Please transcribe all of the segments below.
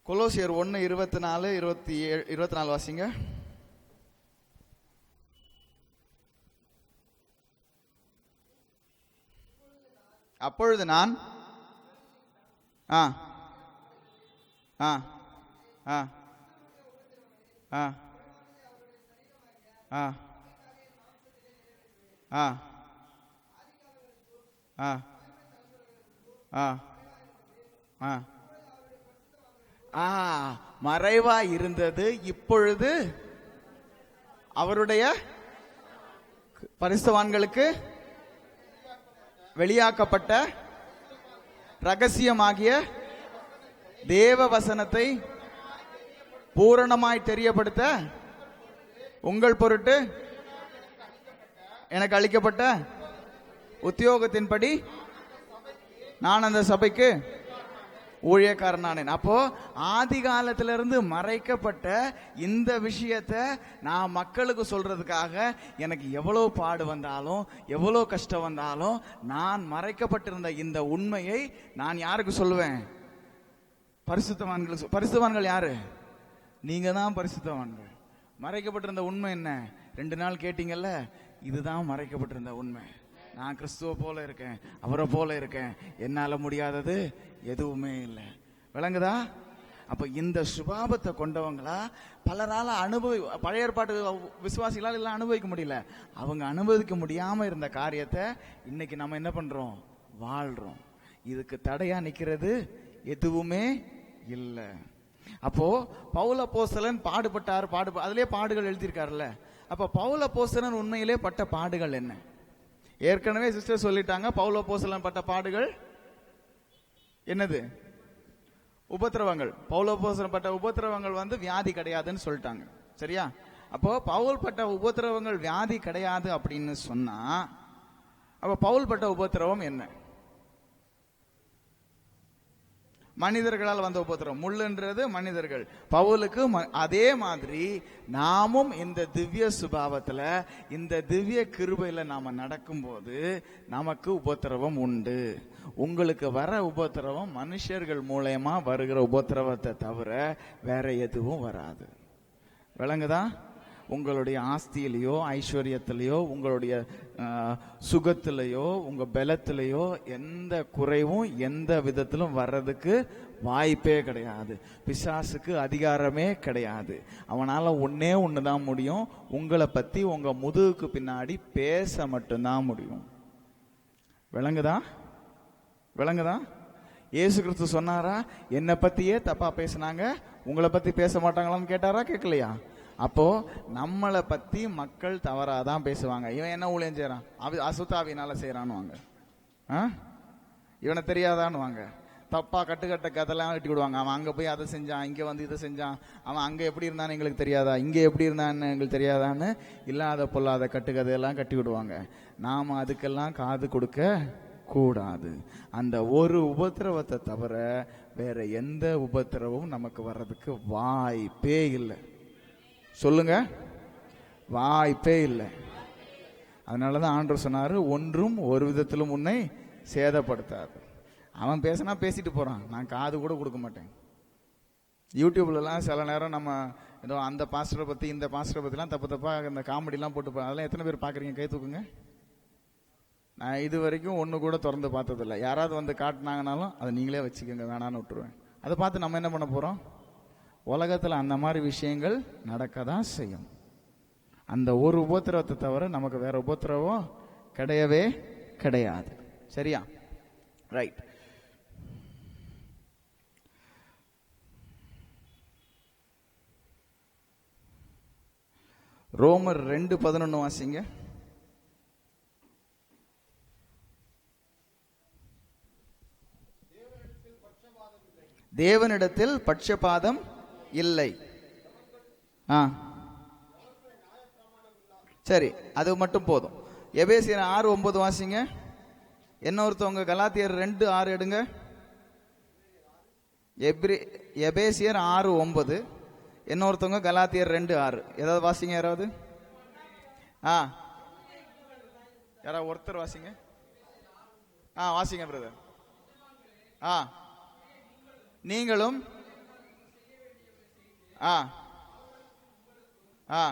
கொலோசியர் 1:24 வாசிங்க. அப்பொழுது நான் மறைவா இருந்தது இப்பொழுது அவருடைய பரிசுத்தவான்களுக்கு வெளியாக்கப்பட்ட ரகசியமாகிய தேவ வசனத்தை பூரணமாய் தெரியப்படுத்த உங்கள் பொருட்டு எனக்கு அளிக்கப்பட்ட உத்தியோகத்தின்படி நான் அந்த சபைக்கு ஊழியக்காரனானேன். அப்போ ஆதி காலத்திலிருந்து மறைக்கப்பட்ட இந்த விஷயத்தை நான் மக்களுக்கு சொல்றதுக்காக எனக்கு எவ்வளோ பாடு வந்தாலும் எவ்வளோ கஷ்டம் வந்தாலும் நான் மறைக்கப்பட்டிருந்த இந்த உண்மையை நான் யாருக்கு சொல்லுவேன்? பரிசுத்தவான்கள். பரிசுத்தவான்கள் யாரு? நீங்க தான் பரிசுத்தவான்கள். மறைக்கப்பட்டிருந்த உண்மை என்ன? 2 நாள் கேட்டீங்கல்ல, இதுதான் மறைக்கப்பட்டிருந்த உண்மை. நான் கிறிஸ்துவ போல இருக்கேன், அவரை போல இருக்கேன், என்னால முடியாதது எதுவுமே இல்லை. விளங்குதா? அப்ப இந்த சுபாவத்தை கொண்டவங்களா பலரால பழைய ஏற்பாட்டு விசுவாசிகளால் எல்லாம் அனுபவிக்க முடியல. அவங்க அனுபவிக்க முடியாம இருந்த காரியத்தை இன்னைக்கு நம்ம என்ன பண்றோம்? வாழ்றோம். இதுக்கு தடையா நிக்கிறது எதுவுமே இல்லை. அப்போ பவுல் அப்போஸ்தலன் பாடுபட்டார், அதிலே பாடுகள் எழுதியிருக்காருல்ல. அப்ப பவுல் அப்போஸ்தலன் உண்மையிலே பட்ட பாடுகள் என்ன? ஏற்கனவே சிஸ்டர் சொல்லிட்டாங்க. பவுல் அப்போஸ்தலன் பட்ட பாடுகள் என்னது? உபத்திரவங்கள். பவுல் அப்போஸ்தலன் பட்ட உபத்திரவங்கள் வியாதி கிடையாதுன்னு சொல்லிட்டாங்க. சரியா? அப்போ பவுல் பட்ட உபத்திரவங்கள் வியாதி கிடையாது அப்படின்னு சொன்னா, அப்ப பவுல் பட்ட உபத்திரவம் என்ன? மனிதர்களால் வந்த உபத்திரம். முள்ளுன்றது மனிதர்கள். பவுலுக்கு அதே மாதிரி நாமும் இந்த திவ்ய சுபாவத்துல, இந்த திவ்ய கிருபையில நாம நடக்கும்போது நமக்கு உபத்திரவம் உண்டு. உங்களுக்கு வர உபத்திரவம் மனுஷர்கள் மூலமா வருகிற உபத்திரவத்தை தவிர வேற எதுவும் வராது. விளங்குதா? உங்களுடைய ஆஸ்தியிலையோ ஐஸ்வர்யத்திலையோ உங்களுடைய சுகத்திலையோ உங்க பலத்திலையோ எந்த குறைவும் எந்த விதத்திலும் வர்றதுக்கு வாய்ப்பே கிடையாது. பிசாசுக்கு அதிகாரமே கிடையாது. அவனால ஒண்ணுதான் முடியும், உங்களை பத்தி உங்க முதுகுக்கு பின்னாடி பேச மட்டும்தான் முடியும். விளங்குதா? விளங்குதா? இயேசு கிறிஸ்து சொன்னாரா, என்னை பத்தியே தப்பா பேசினாங்க, உங்களை பத்தி பேச மாட்டாங்களான்னு கேட்டாரா? கேட்கலையா? அப்போ நம்மளை பத்தி மக்கள் தவறாதான் பேசுவாங்க. இவன் என்ன ஊழியம் செய்யறான், அசுத்தாவினால செய்யறான்னு, இவனை தெரியாதான்னு தப்பா கட்டுக்கட்ட கதெல்லாம் கட்டி விடுவாங்க. அவன் அங்க போய் அதை செஞ்சான், இங்க இதை செஞ்சான், அவன் அங்க எப்படி இருந்தான்னு எங்களுக்கு தெரியாதா, இங்க எப்படி இருந்தான்னு எங்களுக்கு தெரியாதான்னு இல்லாத பொல்லாத கட்டுக்கதையெல்லாம் கட்டி விடுவாங்க. நாம அதுக்கெல்லாம் காது கொடுக்க கூடாது. அந்த ஒரு உபத்திரவத்தை தவிர வேற எந்த உபத்திரவமும் நமக்கு வர்றதுக்கு வாய்ப்பே இல்லை. சொல்லுங்க, வாய்ப்பே இல்லை. அதனாலதான் ஆண்டவர் சொன்னாரு, ஒன்றும் ஒரு விதத்திலும் உன்னை சேதப்படுத்தாது. அவன் பேசினா பேசிட்டு போறான், நான் காது கூட கொடுக்க மாட்டேன். யூடியூப்லலாம் சில நேரம் நம்ம ஏதோ அந்த பாஸ்டரை பத்தி இந்த பாஸ்டரை பத்திலாம் தப்பா இந்த காமெடிலாம் போட்டு, அதெல்லாம் எத்தனை பேர் பாக்குறீங்க? கை தூக்குங்க. நான் இது வரைக்கும் ஒன்று கூட திறந்து பார்த்ததில்லை. யாராவது காட்டினாங்கனாலும் அதை நீங்களே வச்சுக்கோங்க, வேணான்னு விட்டுருவேன். அதை பார்த்து நம்ம என்ன பண்ண போறோம்? உலகத்தில் அந்த மாதிரி விஷயங்கள் நடக்க தான் செய்யும். அந்த ஒரு உபத்திரவத்தை தவிர நமக்கு வேற உபத்திரவம் கிடையவே கிடையாது. சரியா? ரைட். ரோமர் 2:11 வாசிங்க. தேவனிடத்தில் பட்சபாதம் இல்லை. சரி, அது மட்டும் போதும். எபேசியர் 6:9 வாசிங்க. என்ன ஒருத்தவங்க கலாத்தியர் 2:6 எடுங்க. எபேசியர் 6:9, என்ன ஒருத்தவங்க கலாத்தியர் 2:6. ஏதாவது வாசிங்க யாராவது. யாராவது ஒருத்தர் வாசிங்க. வாசிங்க பிரதர். நீங்களும் ஆ ஆ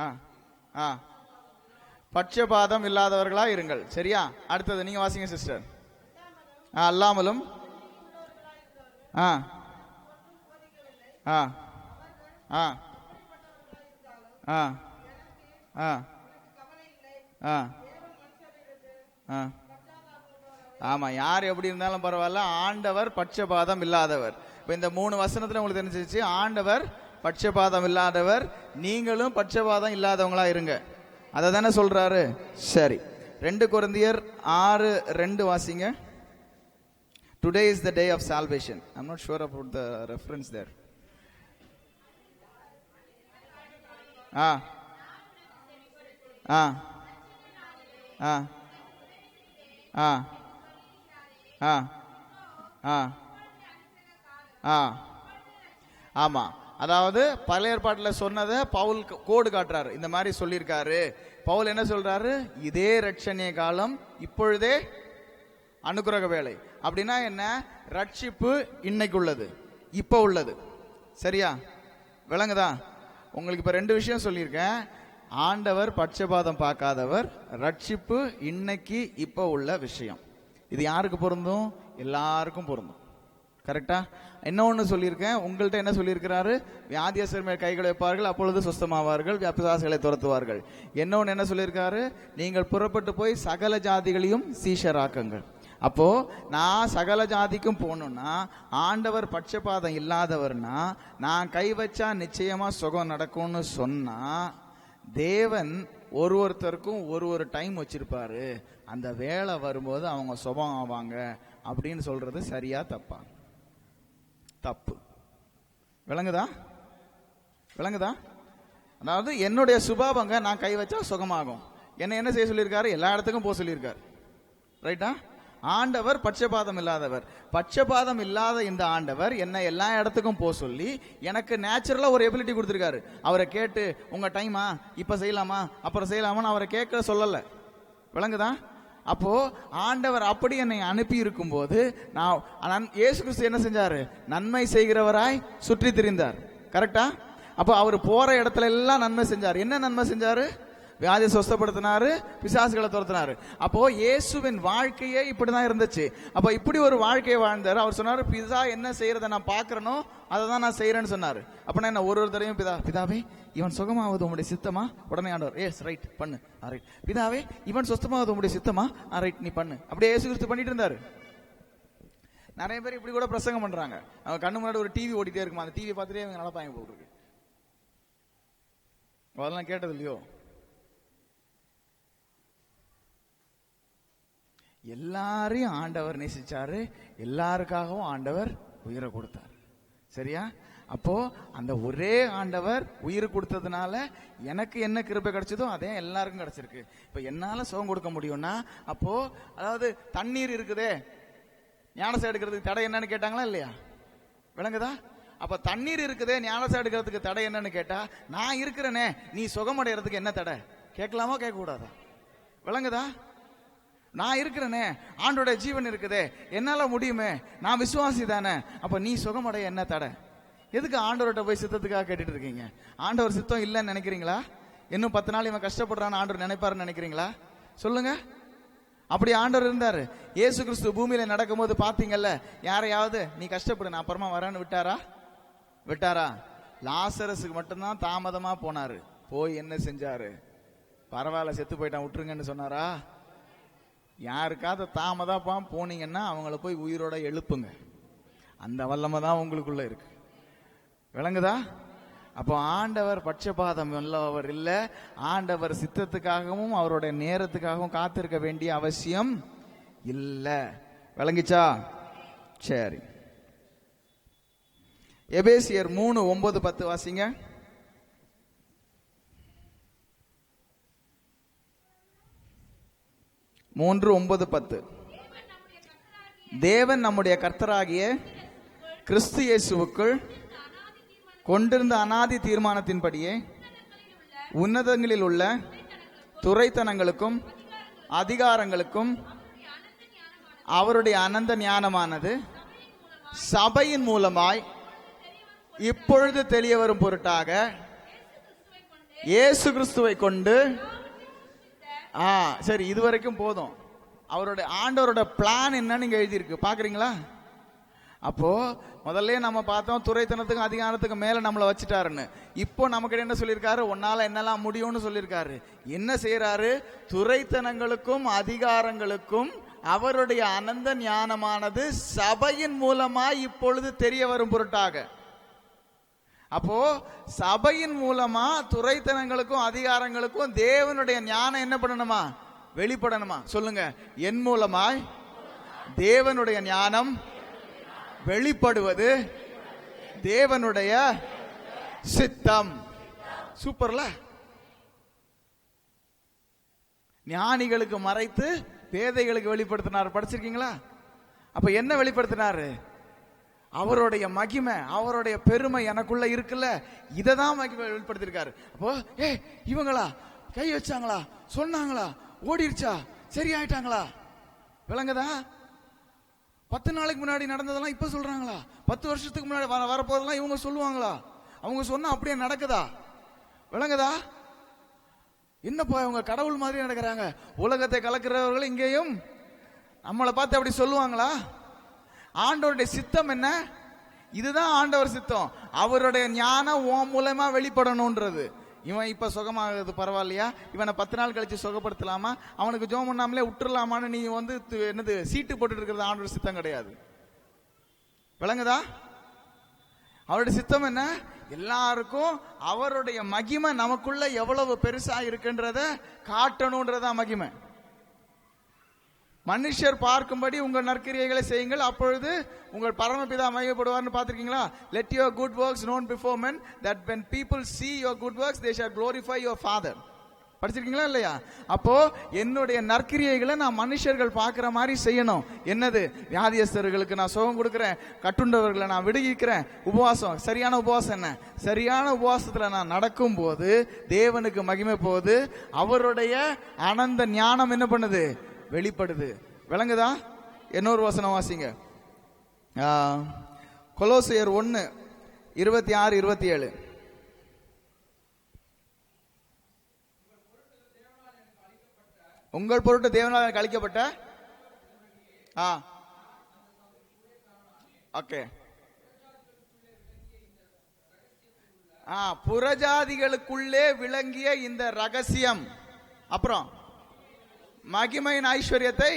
ஆ ஆ பட்சபாதம் இல்லாதவர்களா இருங்கள். சரியா? அடுத்தது நீங்க வாசிங்க சிஸ்டர். அல்லாமலும் ஆ ஆ ஆ ஆ ஆ ஆ ஆ ஆமா, யார் எப்படி இருந்தாலும் பரவாயில்ல, ஆண்டவர் பட்சபாதம் இல்லாதவர். இப்ப இந்த 3 வசனத்துல உங்களுக்கு தெரிஞ்சிச்சு, ஆண்டவர் பட்சபாதம் இல்லாதவர், நீங்களும் பட்சபாதம் இல்லாதவங்களா இருங்க. அதை தானே சொல்றாரு. சரி, 2 கொரிந்தியர் 6:2 வாசிங்க. Today is the day of salvation. I'm not sure about the reference there. ஆ ஆ ஆ ஆ ஆ ஆ ஆ ஆமா, அதாவது பழைய ஏற்பாட்டில் சொன்னதை பவுல் கோடு காட்டுறாரு. இந்த மாதிரி சொல்லியிருக்காரு. பவுல் என்ன சொல்றாரு? இதே ரட்சணிய காலம், இப்பொழுதே அனுக்கிரக வேலை. அப்படின்னா என்ன? ரட்சிப்பு இன்னைக்கு உள்ளது, இப்ப உள்ளது. சரியா? விளங்குதா? உங்களுக்கு இப்ப 2 விஷயம் சொல்லியிருக்கேன். ஆண்டவர் பட்சபாதம் பார்க்காதவர், ரட்சிப்பு இன்னைக்கு இப்ப உள்ள விஷயம். இது யாருக்கு பொருந்தும்? எல்லாருக்கும் பொருந்தும். கரெக்டா? இன்னொன்னு சொல்லியிருக்கேன். உங்கள்கிட்ட என்ன சொல்லியிருக்கிறாரு? வியாதியஸ்தர் மேல் கைகளை வைப்பார்கள், அப்பொழுது சுஸ்தமாவார்கள், பிசாசுகளை துரத்துவார்கள். இன்னொன்னு என்ன சொல்லியிருக்காரு? நீங்கள் புறப்பட்டு போய் சகல ஜாதிகளையும் சீஷராக்குங்கள். அப்போ நான் சகல ஜாதிக்கும் போகணும்னா, ஆண்டவர் பட்சபாதம் இல்லாதவர்னா, நான் கை வச்சா நிச்சயமா சுகம் நடக்கும்னு சொன்னா, தேவன் ஒருத்தருக்கும் ஒரு டைம் வச்சிருப்பாரு. அந்த வேலை வரும்போது அவங்க சுபம் ஆவாங்க அப்படின்னு சொல்றது சரியா தப்பா? தப்பு. விளங்குதா? விளங்குதா? அதாவது என்னுடைய சுபாவங்க நான் கை வச்சா சுகமாகும். என்ன செய்ய சொல்லியிருக்காரு? எல்லா இடத்துக்கும் போக சொல்லியிருக்காரு. ரைட்டா? ஆண்டவர் பட்சபாதம் இல்லாதவர். பட்சபாதம் இல்லாத இந்த ஆண்டவர் என்ன எல்லா இடத்துக்கும் போக சொல்லி எனக்கு நேச்சுரலா ஒரு எபிலிட்டி கொடுத்திருக்காரு. அவரை கேட்டு உங்க டைமா, இப்ப செய்யலாமா, அப்புறம் செய்யலாமான்னு அவரை கேட்க சொல்லல. விளங்குதா? அப்போ ஆண்டவர் அப்படி என்னை அனுப்பி இருக்கும் போது நான் இயேசு கிறிஸ்து என்ன செஞ்சாரு? நன்மை செய்கிறவராய் சுற்றி திரிந்தார். கரெக்டா? அப்போ அவர் போற இடத்துல எல்லாம் நன்மை செஞ்சார். என்ன நன்மை செஞ்சாரு? வியாதியை சுஸ்தப்படுத்தினாரு, பிசாசுகளை துரத்தினாரு. அப்போ இயேசுவின் வாழ்க்கையே இப்படிதான் இருந்துச்சு. அப்போ இப்படி ஒரு வாழ்க்கையை வாழ்ந்தாரு. அவர் சொன்னாரு, பிதா என்ன செய்யறதை நான் பாக்குறனோ அதை தான் நான் செய்யறேன்னு சொன்னாரு. அப்படின்னா என்ன? ஒருத்தரையும் பிதாவே இவன் சுகமாவது உங்களுடைய சித்தமா? உடனே ஆண்டவர் எஸ் ரைட் பண்ணு, ரைட். பிதாவே இவன் சுத்தமாவது உங்களுடைய சித்தமா? ரைட் நீ பண்ணு. அப்படியே இயேசு கிறிஸ்து பண்ணிட்டு இருந்தாரு. நிறைய பேர் இப்படி கூட பிரசங்கம் பண்றாங்க. அவங்க கண்ணு முன்னாடி ஒரு டிவி ஓடிட்டே இருக்குமா, அந்த டிவி பார்த்துட்டே அவங்க நடப்பாங்க போட்டுருக்கு. அதெல்லாம் கேட்டது இல்லையோ? எல்லாரையும் ஆண்டவர் நேசிச்சாரு, எல்லாருக்காகவும் ஆண்டவர் உயிரை கொடுத்தார். சரியா? அப்போ அந்த ஒரே ஆண்டவர் உயிர் கொடுத்ததுனால எனக்கு என்ன கிருபை கிடைச்சதோ அதே எல்லாருக்கும் கிடைச்சிருக்கு. இப்ப என்னால சுகம் கொடுக்க முடியும்னா, அப்போ அதாவது தண்ணீர் இருக்குதே, ஞானசம் எடுக்கிறதுக்கு தடை என்னன்னு கேட்டாங்களா இல்லையா? விளங்குதா? அப்ப தண்ணீர் இருக்குதே, ஞானசம் எடுக்கிறதுக்கு தடை என்னன்னு கேட்டா, நான் இருக்கிறேனே, நீ சுகமடைகிறதுக்கு என்ன தடை? கேட்கலாமா கேட்க கூடாதா? விளங்குதா? நான் இருக்கிறேனே, ஆண்டோட ஜீவன் இருக்குதே, என்னால முடியுமே, நான் விசுவாசி தானே, அப்ப நீ சுகமடைய என்ன தடை? எதுக்கு ஆண்டவர்கிட்ட போய் சித்தத்துக்காக கேட்டுட்டு இருக்கீங்க? ஆண்டவர் சித்தம் இல்லைன்னு நினைக்கிறீங்களா? இன்னும் 10 நாள் இவன் கஷ்டப்படுறான்னு ஆண்டவர் நினைப்பாருன்னு நினைக்கிறீங்களா? சொல்லுங்க. அப்படி ஆண்டவர் இருந்தாரு. இயேசு கிறிஸ்து பூமியில நடக்கும் போது பாத்தீங்கல்ல, யாரையாவது நீ கஷ்டப்படு நான் அப்புறமா வரேன்னு விட்டாரா? லாசரஸுக்கு மட்டும்தான் தாமதமா போனாரு. போய் என்ன செஞ்சாரு? பரவாயில்ல செத்து போயிட்டான் விட்டுருங்கன்னு சொன்னாரா? யாருக்காவது தாமதமா போனீங்கன்னா அவங்கள போய் உயிரோட எழுப்புங்க. அந்த வல்லமை தான் உங்களுக்குள்ள இருக்கு. விளங்குதா? அப்போ ஆண்டவர் பட்சபாதம் உள்ளவர் இல்ல. ஆண்டவர் சித்தத்துக்காகவும் அவருடைய நேரத்துக்காகவும் காத்திருக்க வேண்டிய அவசியம் இல்ல. விளங்கிச்சா? சரி, எபேசியர் 3:9-10 வாசிங்க. தேவன் நம்முடைய கர்த்தராகிய கிறிஸ்து இயேசுவுக்குள் கொண்டிருந்த அநாதி தீர்மானத்தின்படியே உன்னதங்களில் உள்ள துரைத்தனங்களுக்கும் அதிகாரங்களுக்கும் அவருடைய அனந்த ஞானமானது சபையின் மூலமாய் இப்பொழுது தெரிய வரும் பொருட்டாக இயேசு கிறிஸ்துவை கொண்டு. சரி, இதுவரைக்கும் போதும். அவருடைய ஆண்டவரோட பிளான் என்னன்னு நீங்க எழுதியிருக்கு பாக்குறீங்களா? அப்போ முதல்ல நம்ம பார்த்தோம், துரைத்தனத்துக்கும் அதிகாரத்துக்கு மேல நம்மளை வச்சுட்டாருன்னு. இப்போ நமக்கு என்ன சொல்லியிருக்காரு? உன்னால என்னெல்லாம் முடியும்னு சொல்லியிருக்காரு. என்ன செய்யறாரு? துரைத்தனங்களுக்கும் அதிகாரங்களுக்கும் அவருடைய அனந்த ஞானமானது சபையின் மூலமா இப்பொழுது தெரிய வரும் பொருட்டாக. அப்போ சபையின் மூலமா துரைத்தனங்களுக்கும் அதிகாரங்களுக்கும் தேவனுடைய ஞானம் என்ன பண்ணணுமா? வெளிப்படணுமா? சொல்லுங்க. என் மூலமாய் தேவனுடைய ஞானம் வெளிப்படுவது தேவனுடைய சித்தம். சூப்பர்ல. ஞானிகளுக்கு மறைத்து பேதைகளுக்கு வெளிப்படுத்தினார். படிச்சிருக்கீங்களா? அப்ப என்ன வெளிப்படுத்தினாரு? அவருடைய மகிமை, அவருடைய பெருமை எனக்குள்ள இருக்குல்ல, இததான் மகிமை வெளிப்படுத்திருக்காரு. அப்போ இவங்களா கை வச்சாங்களா, சொன்னாங்களா, ஓடிருச்சா, சரியாயிட்டாங்களா? விளங்குதா? 10 நாளைக்கு முன்னாடி நடந்ததெல்லாம் இப்ப சொல்றாங்களா? 10 வருஷத்துக்கு முன்னாடி வரப்போதெல்லாம் இவங்க சொல்லுவாங்களா? அவங்க சொன்னா அப்படியே நடக்குதா? விளங்குதா? என்னப்பா இவங்க கடவுள் மாதிரி நடக்கிறாங்க, உலகத்தை கலக்கிறவர்கள் இங்கேயும் நம்மளை பார்த்து அப்படி சொல்லுவாங்களா? ஆண்டவருடைய சித்தம் என்ன? இதுதான் ஆண்டவர் சித்தம். அவருடைய ஞானம் உன் மூலமா வெளிப்படணும்ன்றது. இவன் இப்ப சுகமாகிறது பரவாயில்லையா, இவனை 10 நாள் கழிச்சு சுகப்படுத்தலாமா, அவனுக்கு ஜோம் பண்ணாமலே விட்டுறலாமான்னு நீ என்னது சீட்டு போட்டு இருக்கிறது ஆண்டவர் சித்தம் கிடையாது. விளங்குதா? அவருடைய சித்தம் என்ன? எல்லாருக்கும் அவருடைய மகிமை நமக்குள்ள எவ்வளவு பெருசா இருக்குன்றத காட்டணும்ன்றதா மகிமை. மனுஷர் பார்க்கும்படி உங்கள் நற்கிரியைகளை செய்யுங்கள், அப்பொழுது உங்கள் பரமபிதா மகிமைப்படுவார்னு பார்த்திருக்கீங்களா? Let your good works known before men, that when people see your good works they shall glorify your Father. படிச்சிருக்கீங்களா இல்லையா? அப்போ என்னுடைய நற்கிரியைகளை நான் மனுஷர்கள் பார்க்கிற மாதிரி செய்யணும். என்னது? வியாதியஸ்தர்களுக்கு நான் சுகம் கொடுக்கிறேன், கட்டுண்டவர்களை நான் விடுவிக்கிறேன். உபவாசம், சரியான உபவாசம் என்ன? சரியான உபவாசத்துல நான் நடக்கும் போது தேவனுக்கு மகிமை போகுது, அவருடைய அனந்த ஞானம் என்ன பண்ணுது? வெளிப்படுது. விளங்குதா? இன்னொரு வசனம் வாசிங்க. கொலோசியர் 1:26-27. உங்கள் பொருட்டு தேவனால் எனக்கு அளிக்கப்பட்ட ஓகே புறஜாதிகளுக்குள்ளே விளங்கிய இந்த ரகசியம், அப்புறம் மகிமையின் ஐஸ்வர்யத்தை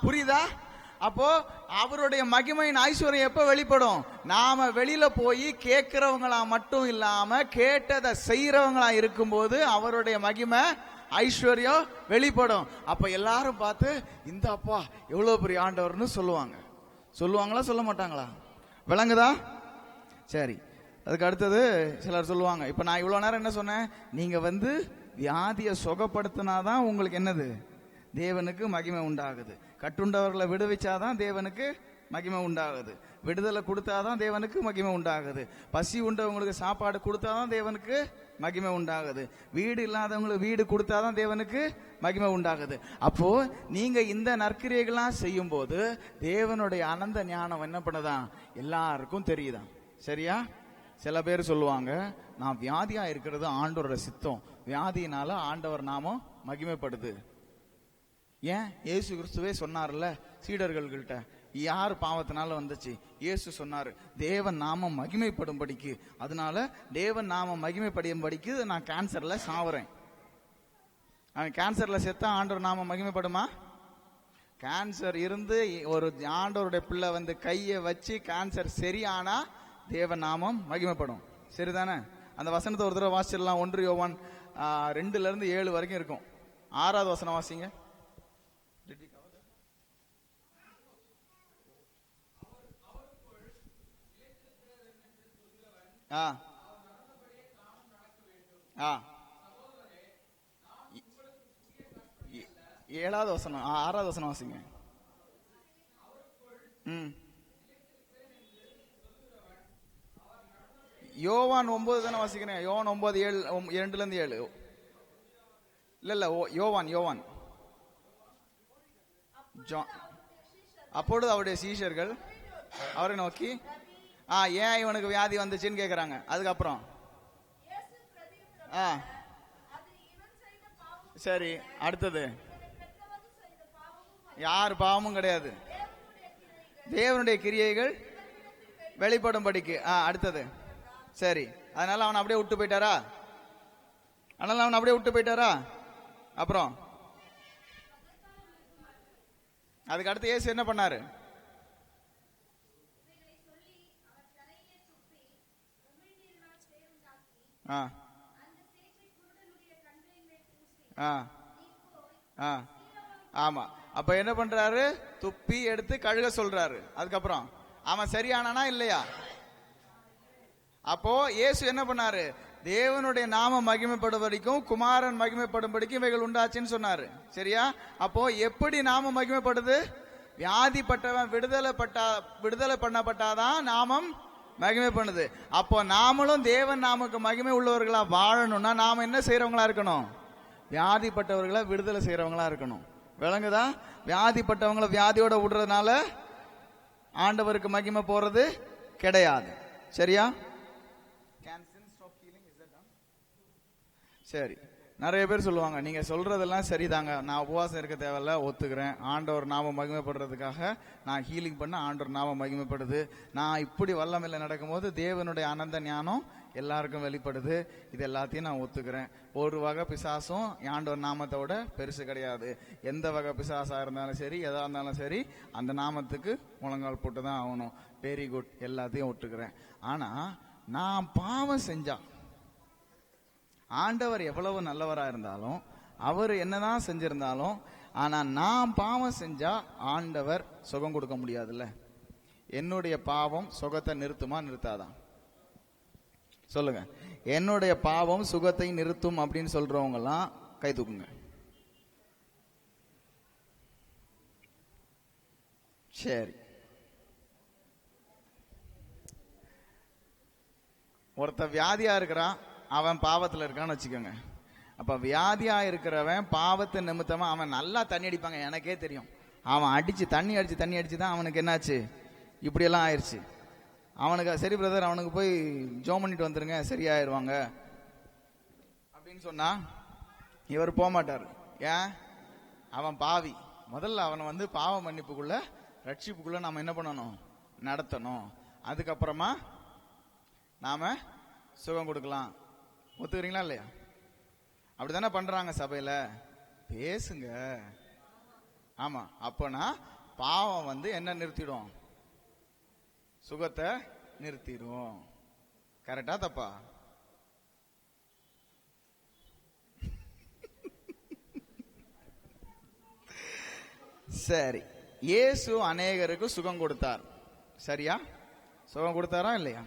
புரியுதா? அப்போ அவருடைய மகிமையின் ஐஸ்வர்யம் எப்ப வெளிப்படும்? நாம வெளியில போய் கேட்கிறவங்களா மட்டும் இல்லாம கேட்டதை செய்யறவங்களா இருக்கும்போது அவருடைய மகிமை ஐஸ்வர்யம் வெளிப்படும். அப்ப எல்லாரும் பார்த்து இந்த அப்பா எவ்வளவு பெரிய ஆண்டவர்னு சொல்லுவாங்க. சொல்லுவாங்களா சொல்ல மாட்டாங்களா? விளங்குதா? சரி, அதுக்கு அடுத்தது சிலர் சொல்லுவாங்க, இப்ப நான் இவ்வளவு நேரம் என்ன சொன்னேன்? நீங்க வியாதியை சுகப்படுத்தினாதான் உங்களுக்கு என்னது? தேவனுக்கு மகிமை உண்டாகுது. கட்டுண்டவர்களை விடுவிச்சாதான் தேவனுக்கு மகிமை உண்டாகுது. விடுதலை கொடுத்தாதான் தேவனுக்கு மகிமை உண்டாகுது. பசி உண்டவங்களுக்கு சாப்பாடு கொடுத்தாதான் தேவனுக்கு மகிமை உண்டாகுது. வீடு இல்லாதவங்களுக்கு வீடு கொடுத்தாதான் தேவனுக்கு மகிமை உண்டாகுது. அப்போ நீங்க இந்த நற்கிரியைகள்லாம் செய்யும் போது தேவனுடைய அனந்த ஞானம் என்ன பண்ணதான் எல்லாருக்கும் தெரியுதான். சரியா? சில பேர் சொல்லுவாங்க, நான் வியாதியா இருக்கிறது ஆண்டவரோட சித்தம், வியாதியினால ஆண்டவர் நாமம் மகிமைப்படுது. ஏன்? இயேசு கிறிஸ்துவே சொன்னார்ல சீடர்கள்கிட்ட, யார் பாவத்தினால வந்துச்சு? இயேசு சொன்னாரு, தேவன் நாமம் மகிமைப்படும்படிக்கு. அதனால தேவன் நாமம் மகிமைப்படும்படிக்கு நான் கேன்சர்ல சாவுறேன். கேன்சர்ல செத்தா ஆண்டவர் நாமம் மகிமைப்படுமா? கேன்சர் இருந்து ஒரு ஆண்டவருடைய பிள்ளை கையை வச்சு கேன்சர் சரியானா தேவன் நாமம் மகிமைப்படும். சரிதானே? அந்த வசனத்தை ஒரு தடவை வாசிச்சிடலாம். 1 யோவான் 2-7 வரைக்கும் இருக்கும். 6வது வசனம் வாசிங்க. ஏழாவது வசனம் 6வது வசனம் வாசிங்க. யோவான் 9 தானே வாசிக்கிறேன். யோவான் 9:2-7. இல்ல யோவான் அப்பொழுது அவருடைய சீஷர்கள் அவரை நோக்கி ஏன் இவனுக்கு வியாதி வந்துச்சுன்னு கேக்குறாங்க. அதுக்கப்புறம் சரி, அடுத்தது யார் பாவமும் கிடையாது, தேவனுடைய கிரியைகள் வெளிப்படும் படிக்கு. அடுத்தது சரி, அதனால அவன் அப்படியே விட்டு போயிட்டாரா? அப்புறம் அதுக்கு அடுத்து இயேசு என்ன பண்ணாரு? ஆமா, அப்ப என்ன பண்றாரு? துப்பி எடுத்து கழுக சொல்றாரு. அதுக்கப்புறம் அவன் சரியானானா இல்லையா? அப்போ இயேசு என்ன பண்ணாரு? தேவனுடைய நாம மகிமைப்படும்படிக்கும் குமாரன் மகிமைப்படும்படிக்கும் இவைகள் உண்டாச்சுன்னு சொன்னாரு. சரியா? அப்போ எப்படி நாம மகிமைப்படுது? வியாதிப்பட்டவன் விடுதலை பண்ணப்பட்டாதான் நாமம் மகிமை பண்ணுது. அப்போ நாமளும் தேவன் நாமக்கு மகிமை உள்ளவர்களா வாழணும்னா நாம என்ன செய்யறவங்களா இருக்கணும்? வியாதிப்பட்டவர்களை விடுதலை செய்யறவங்களா இருக்கணும். விளங்குதா? வியாதிப்பட்டவங்களை வியாதியோட விடுறதுனால ஆண்டவருக்கு மகிமை போறது கிடையாது. சரியா? சரி, நிறைய பேர் சொல்லுவாங்க, நீங்க சொல்றதெல்லாம் சரிதாங்க, நான் உபவாசம் இருக்க தேவையில்ல, ஒத்துக்கிறேன், ஆண்டவர் நாம மகிமைப்படுறதுக்காக நான் ஹீலிங் பண்ண ஆண்டவர் நாம மகிமைப்படுது, நான் இப்படி வல்லமையில நடக்கும்போது தேவனுடைய ஆனந்த ஞானம் எல்லாருக்கும் வெளிப்படுது, இது எல்லாத்தையும் நான் ஒத்துக்கிறேன். ஒரு வகை பிசாசும் ஆண்டவர் நாமத்தோட பெருசு கிடையாது. எந்த வகை பிசாசா இருந்தாலும் சரி, எதா இருந்தாலும் சரி, அந்த நாமத்துக்கு முழங்கால் போட்டு தான் ஆகணும். வெரி குட், எல்லாத்தையும் ஒத்துக்கிறேன். ஆனா நான் பாவம் செஞ்சா, ஆண்டவர் எவ்வளவு நல்லவரா இருந்தாலும், அவர் என்னதான் செஞ்சிருந்தாலும், ஆனா நான் பாவம் செஞ்சா ஆண்டவர் சுகம் கொடுக்க முடியாதுல்ல. என்னுடைய பாவம் சுகத்தை நிறுத்துமா நிறுத்தாதான்? சொல்லுங்க. என்னுடைய பாவம் சுகத்தை நிறுத்தும் அப்படின்னு சொல்றவங்க எல்லாம் கை தூக்குங்க. சரி, ஒருத்த வியாதியா இருக்கிறான், அவன் பாவத்துல இருக்கான்னு வச்சுக்கோங்க. அப்ப வியாதியா இருக்கிறவன் பாவத்தை நிமித்தமா அவன் நல்லா தண்ணி அடிப்பாங்க, எனக்கே தெரியும். அவன் தண்ணி அடிச்சு தான் அவனுக்கு என்னாச்சு, இப்படியெல்லாம் ஆயிடுச்சு. அவனுக்கு சரி பிரதர், அவனுக்கு போய் ஜோம் பண்ணிட்டு வந்துருங்க, சரியாயிருவாங்க அப்படின்னு சொன்னா இவர் போக மாட்டார். ஏன்? அவன் பாவி. முதல்ல அவனை பாவ மன்னிப்புக்குள்ள, ரட்சிப்புக்குள்ள நாம என்ன பண்ணணும்? நடத்தணும். அதுக்கப்புறமா நாம சுகம் கொடுக்கலாம். ஒத்துக்கிறீங்களா இல்லையா? அப்படித்தானே பண்றாங்க சபையில. பேசுங்க. ஆமா, அப்பனா பாவம் என்ன நிறுத்திடும்? சுகத்தை நிறுத்திடும். கரெக்டா தப்பா? சரி, இயேசு அநேகருக்கு சுகம் கொடுத்தார். சரியா? சுகம் கொடுத்தாரா இல்லையா?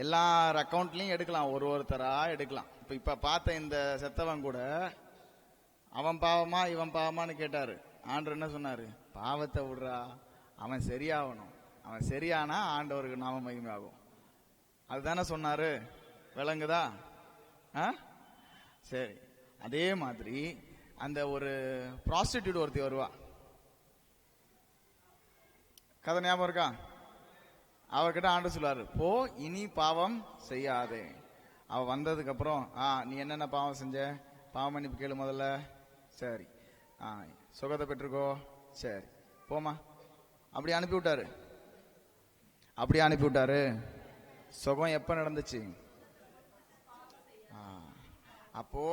எல்லார் அக்கௌண்ட்லயும் எடுக்கலாம், ஒருத்தரா எடுக்கலாம். இப்ப பார்த்த இந்த செத்தவன் கூட அவன் பாவமா இவன் பாவமான்னு கேட்டாரு. ஆண்டவர் என்ன சொன்னாரு? பாவத்தை விடுறா, அவன் சரியாகணும், அவன் சரியானா ஆண்டவருக்கு நாம மகிமை ஆகும். அதுதானே சொன்னாரு. விளங்குதா? சரி, அதே மாதிரி அந்த ஒரு ப்ராஸ்டிடியூட் ஒருத்தி வருவா, கதை ஞாபகம் இருக்கா? அவர்கிட்ட ஆண்டு சொல்லுவாரு, போ இனி பாவம் செய்யாதே. அவ வந்ததுக்கு அப்புறம் நீ என்னென்ன பாவம் செஞ்ச, பாவ மன்னிப்பு கேளு முதல்ல. சரி, சுகத்தை பெற்றுக்கோ, சரி போமா. அப்படி அனுப்பி விட்டாரு. சுகம் எப்ப நடந்துச்சு? அப்போ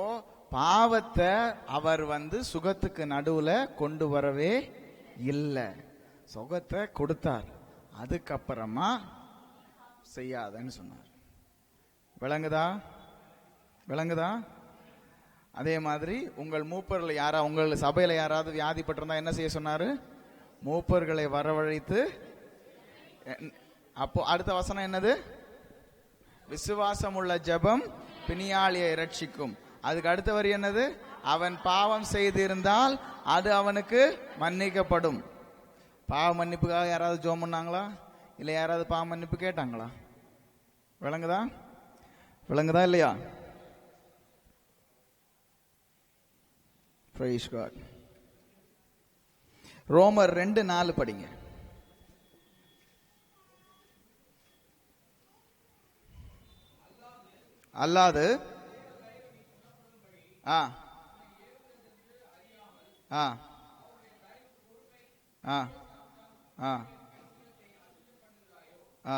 பாவத்தை அவர் சுகத்துக்கு நடுவுல கொண்டு வரவே இல்லை, சுகத்தை கொடுத்தார். அதுக்கப்புறமா செய்யாதன்னு சொன்னார். விளங்குதா? அதே மாதிரி உங்கள் மூப்பர்ல உங்கள் சபையில யாராவது வியாதிப்பட்டிருந்தா என்ன செய்ய சொன்னாரு? மூப்பர்களை வரவழைத்து, அப்போ அடுத்த வசனம் என்னது? விசுவாசம் உள்ள ஜெபம் பிணியாளியை ரட்சிக்கும். அதுக்கு அடுத்த வரி என்னது? அவன் பாவம் செய்திருந்தால் அது அவனுக்கு மன்னிக்கப்படும். பாவ மன்னிப்புக்காக யாராவது ஜோம் பண்ணாங்களா? இல்ல யாராவது பாவ மன்னிப்பு கேட்டாங்களா? விளங்குதா இல்லையா? Praise God. ரோமர் 2:4 படிங்க. அல்லாது ஆ ஆ ஆ ஆ ஆ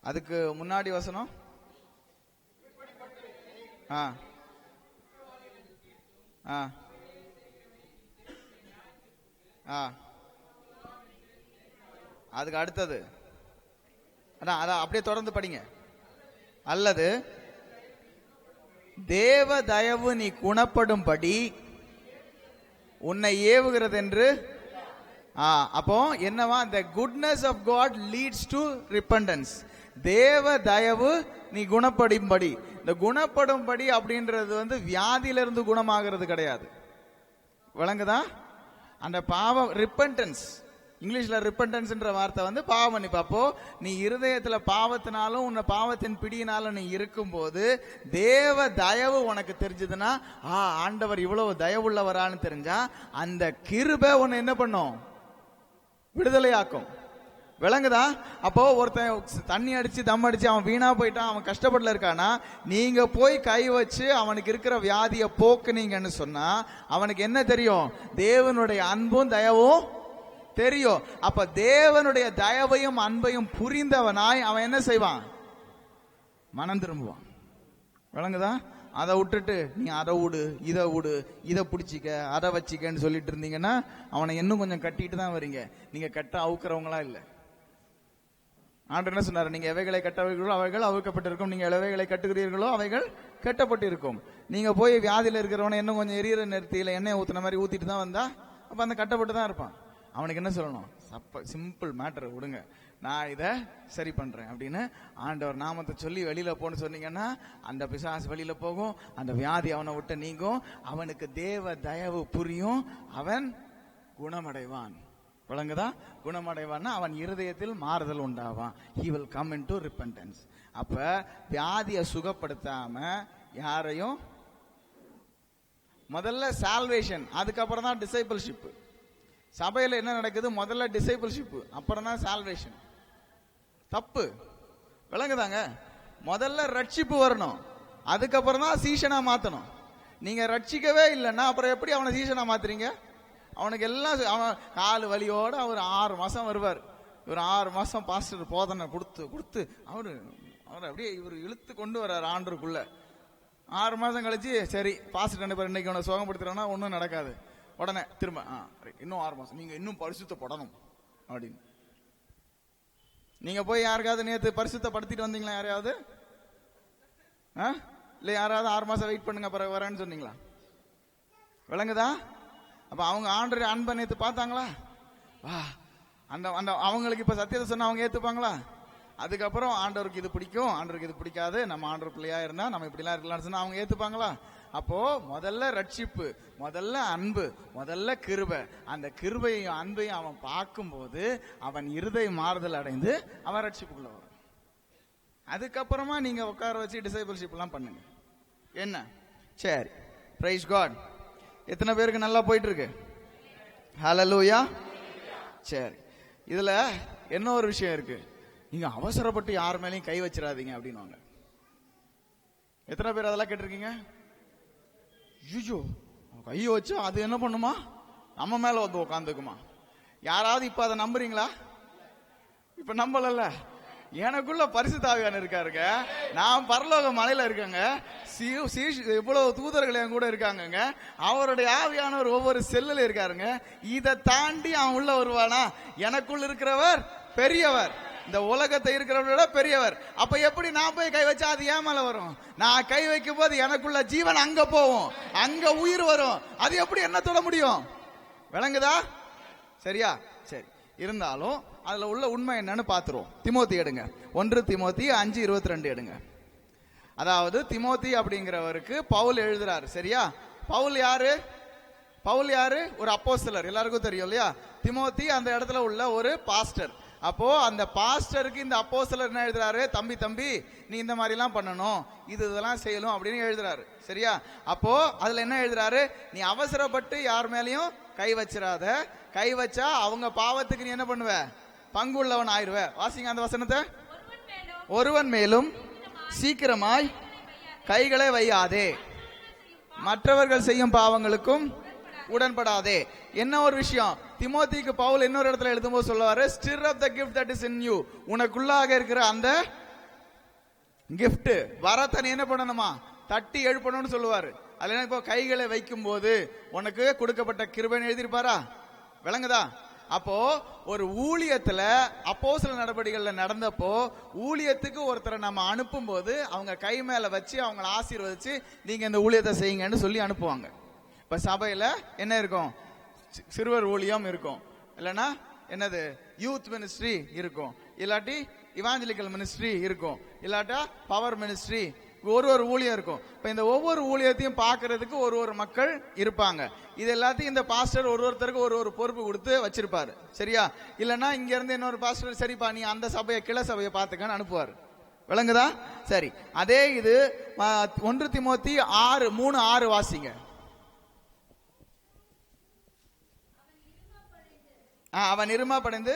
அதுக்கு முன்னாடி வசனம் ஆ ஆ ஆ அதுக்கு அடுத்தது அதான் அதான் அப்படியே தொடர்ந்து படிங்க. அல்லது தேவ தயவு நீ குணப்படும்படி உன்னை ஏவுகிறது என்று. அப்போ என்னவா, the goodness of God leads to repentance. தேவ தயவு நீ குணப்படும்படி. இந்த குணப்படும்படி அப்படின்றது வந்து வியாதியிலிருந்து குணமாகிறது கிடையாது. விளங்குதா? அந்த பாவம் ரிப்பன்டன்ஸ், இங்கிலீஷ்ல ரிப்பன்டன்ஸ்ன்ற வார்த்தை வந்து பாவ மன்னிப்பு. அப்போ நீ இருதயத்துல பாவத்தினாலும் உன்னை பாவத்தின் பிடியினாலும் நீ இருக்கும்போது தேவ தயவு உனக்கு தெரிஞ்சதுன்னா, ஆண்டவர் இவ்வளவு தயவுள்ளவரான்னு தெரிஞ்சா அந்த கிருபை உன்னை என்ன பண்ணும்? விடுதலையாக்கும். விளங்குதா? அப்போ ஒருத்தன் தண்ணி அடிச்சு தம் அடிச்சு அவன் வீணா போயிட்டான், அவன் கஷ்டப்படல இருக்கானா, நீங்க போய் கை வச்சு அவனுக்கு இருக்கிற வியாதியை போக்குனீங்கன்னு சொன்னா அவனுக்கு என்ன தெரியும்? தேவனுடைய அன்பும் தயவும் தெரியும். அப்ப தேவனுடைய தயவையும் அன்பையும் புரிந்தவனாய் அவன் என்ன செய்வான்? மனம் திரும்புவான். விளங்குதா? அதை விட்டுட்டு நீ அதை விடு, இதை விடு, இதை பிடிச்சிக்க, அதை வச்சிக்கன்னு சொல்லிட்டு இருந்தீங்கன்னா அவனை இன்னும் கொஞ்சம் கட்டிட்டு தான் வரீங்க. நீங்க கட்ட அவுக்கிறவங்களா இல்லை. ஆண்டவர் என்ன சொன்னார்? நீங்க எவைகளை கட்டவைகளோ அவைகள் அவுக்கப்பட்டிருக்கும், நீங்க எவைகளை கட்டுகிறீர்களோ அவைகள் கட்டப்பட்டிருக்கும். நீங்க போய் வியாதியில இருக்கிறவனை இன்னும் கொஞ்சம் எரியிற நிறுத்தியில எண்ணெய் ஊத்தின மாதிரி ஊத்திட்டு தான் வந்தா அப்ப அந்த கட்டப்பட்டு தான் இருப்பான். அவனுக்கு என்ன சொல்லணும்? சிம்பிள் மேட்டர், விடுங்க, நான் இதை சரி பண்றேன் அப்படின்னு ஆண்டவர் நாமத்தை சொல்லி வெளியில போன்னு சொன்னீங்கன்னா அந்த பிசாசு வெளியில போகும், அந்த வியாதி அவனை விட்டு நீங்கும், அவனுக்கு தேவ தயவு புரியும், அவன் குணமடைவான். விளங்குதா? குணமடைவான்னா அவன் இருதயத்தில் மாறுதல் உண்டாவான். he will come into repentance. அப்ப வியாதியை சுகப்படுத்தாம யாரையும், முதல்ல சால்வேஷன், அதுக்கப்புறம் தான் டிசைபிள்ஷிப். சபையில என்ன நடக்குது? முதல்ல டிசைபிள்ஷிப், அப்புறம் தான் சால்வேஷன். தப்பு. விளங்குதாங்க? முதல்ல ரட்சிப்பு வரணும், அதுக்கப்புறம் தான் சீஷனா மாத்தணும். நீங்க ரட்சிக்கவே இல்லைன்னா அப்புறம் எப்படி அவனை சீஷனா மாத்துறீங்க? அவனுக்கு எல்லாம் அவன் கால் வலியோட அவர் 6 மாசம் வருவார். இவர் 6 மாசம் பாஸ்டர் போதனை கொடுத்து கொடுத்து அவர் அப்படியே இவர் இழுத்து கொண்டு வர்றாரு ஆண்டருக்குள்ள. 6 மாசம் கழிச்சு சரி பாஸ்டர் நினைப்பார் இன்னைக்கு அவனை சுகப்படுத்துறோம்னா ஒன்றும் நடக்காது. உடனே திரும்ப இன்னும் 6 மாசம் நீங்க இன்னும் பரிசுத்தப்படணும் அப்படின்னு. நீங்க போய் யாருக்காவது நேற்று பரிசுத்தப்படுத்திட்டு வந்தீங்களா? யாரையாவது இல்ல யாராவது 6 மாசம் வெயிட் பண்ணுங்க பிறகு வரேன்னு சொன்னீங்களா? விளங்குதா? அப்ப அவங்க ஆண்டரை அன்பை நேற்று பார்த்தாங்களா? அந்த அந்த அவங்களுக்கு இப்ப சத்தியத்தை சொன்னா அவங்க ஏத்துப்பாங்களா? அதுக்கப்புறம் ஆண்டவருக்கு இது பிடிக்கும், ஆண்டவருக்கு இது பிடிக்காது, நம்ம ஆண்டவர் பிள்ளையா இருந்தா நம்ம இப்படிலாம் இருக்கலாம்னு சொன்னா அவங்க ஏத்துப்பாங்களா? அப்போ முதல்ல ரட்சிப்பு, முதல்ல அன்பு, முதல்ல கிருபை. அந்த கிருபையும் அன்பையும் அவன் பார்க்கும்போது அவன் இருதய மாறுதல் அடைந்து அவன் ரட்சிப்புக்குள்ள வரும். அதுக்கப்புறமா நீங்க உட்கார வச்சு டிசைபிள்ஷிப் எல்லாம் பண்ணுங்க. என்ன? சரி, பிரைஸ் காட். எத்தனை பேருக்கு நல்லா போயிட்டு இருக்கு? ஹல்லேலூயா. சரி, இதுல என்ன ஒரு விஷயம் இருக்கு, நீங்க அவசரப்பட்டு யார் மேலேயும் கை வச்சிடாதீங்க அப்படின்னு. எத்தனை பேர் அதெல்லாம் கேட்டிருக்கீங்க? ஐயோ கையை வச்சு அது என்ன பண்ணுமா? நம்ம மேல வந்து உட்காந்துக்குமா? யாராவது இப்ப அதை நம்புறீங்களா? இப்ப நம்பல. எனக்குள்ள பரிசுத்த ஆவியானவர் இருக்காருங்க, நான் பரலோக மலையில இருக்கேங்க, இவ்வளவு தூதர்கள் என் கூட இருக்காங்க, அவருடைய ஆவியானவர் ஒவ்வொரு செல்லுல இருக்காருங்க. இதை தாண்டி அவன் உள்ள வருவானா? எனக்குள்ள இருக்கிறவர் பெரியவர், இந்த உலகத்தை இருக்கிறவரோட பெரியவர். அப்ப எப்படி நான் போய் கை வச்சா அது ஏன் மேல வரும்? நான் கை வைக்கும் போது எனக்குள்ள ஜீவன் அங்க போகும், அங்க உயிர் வரும். அது எப்படி என்ன தொட முடியும்? விளங்குதா? சரியா? சரி, இருந்தாலும் அதுல உள்ள உண்மை என்னன்னு பாத்துருவோம். திமோத்தி எடுங்க, 1 திமோத்தி 5:22 எடுங்க. அதாவது திமோத்தி அப்படிங்கிறவருக்கு பவுல் எழுதுறாரு. சரியா? பவுல் யாரு? பவுல் யாரு? ஒரு அப்போஸ்தலர், எல்லாருக்கும் தெரியும் இல்லையா? திமோத்தி அந்த இடத்துல உள்ள ஒரு பாஸ்டர். அப்போ அந்த பாஸ்டருக்கு இந்த அப்போஸ்தலர் என்ன எழுதுறாரு? தம்பி தம்பி நீ இந்த மாதிரி எல்லாம் பண்ணணும், இதெல்லாம் செய்யணும் அப்படின்னு எழுதுறாரு. சரியா? அப்போ அதுல என்ன எழுதுறாரு? நீ அவசரப்பட்டு யார் மேலையும் கை வச்சிடாத, கை வச்சா அவங்க பாவத்துக்கு நீ என்ன பண்ணுவ? பங்கு உள்ளவன் ஆயிருவ. வாசிங்க அந்த வசனத்தை. ஒருவன் மேலும் சீக்கிரமாய் கைகளை வையாதே, மற்றவர்கள் செய்யும் பாவங்களுக்கும் உடன்படாதே. என்ன ஒரு விஷயம், திமோத்திக்கு பவுல் இன்னொரு இடத்துல எழுதும்போது சொல்லுவாரு, stir up the gift that is in you, உனக்குள்ளாக இருக்கிற அந்த கிஃப்ட் வரத்தை நீ என்ன பண்ணணுமா, தட்டி எழுப்பணும்னு சொல்லுவாரு. அதுல இப்போ கைகளை வைக்கும் போது உனக்கு கொடுக்கப்பட்ட கிருபைன்னு எழுதியிருப்பாரா, விளங்குதா? அப்போ ஒரு ஊழியத்துல அப்போஸ்தல நடவடிக்கைகள்ல நடந்தப்போ ஊழியத்துக்கு ஒருத்தரை நம்ம அனுப்பும் போது அவங்க கை மேல வச்சு அவங்களை ஆசீர்வதிச்சு நீங்க இந்த ஊழியத்தை செய்யுங்கன்னு சொல்லி அனுப்புவாங்க. இப்ப சபையில என்ன இருக்கும், சிறுவர் ஊழியம் இருக்கும், இல்லைன்னா என்னது யூத் மினிஸ்ட்ரி இருக்கும், இல்லாட்டி இவாஞ்சலிக்கல் மினிஸ்ட்ரி இருக்கும், இல்லாட்டா பவர் மினிஸ்ட்ரி, ஒரு ஊழியம் இருக்கும். இப்ப இந்த ஒவ்வொரு ஊழியத்தையும் பாக்குறதுக்கு ஒரு மக்கள் இருப்பாங்க. இது எல்லாத்தையும் இந்த பாஸ்டர் ஒருத்தருக்கு ஒரு பொறுப்பு கொடுத்து வச்சிருப்பாரு, சரியா? இல்லைன்னா இங்க இருந்து இன்னொரு பாஸ்டர், சரிப்பா நீ அந்த சபையை கிளை சபையை பாத்துக்கன்னு அனுப்புவாரு, விளங்குதா? சரி, அதே இது 1 தீமோத்தி 6:3-6 வாசிங்க. அவன் இருமாப்படைந்து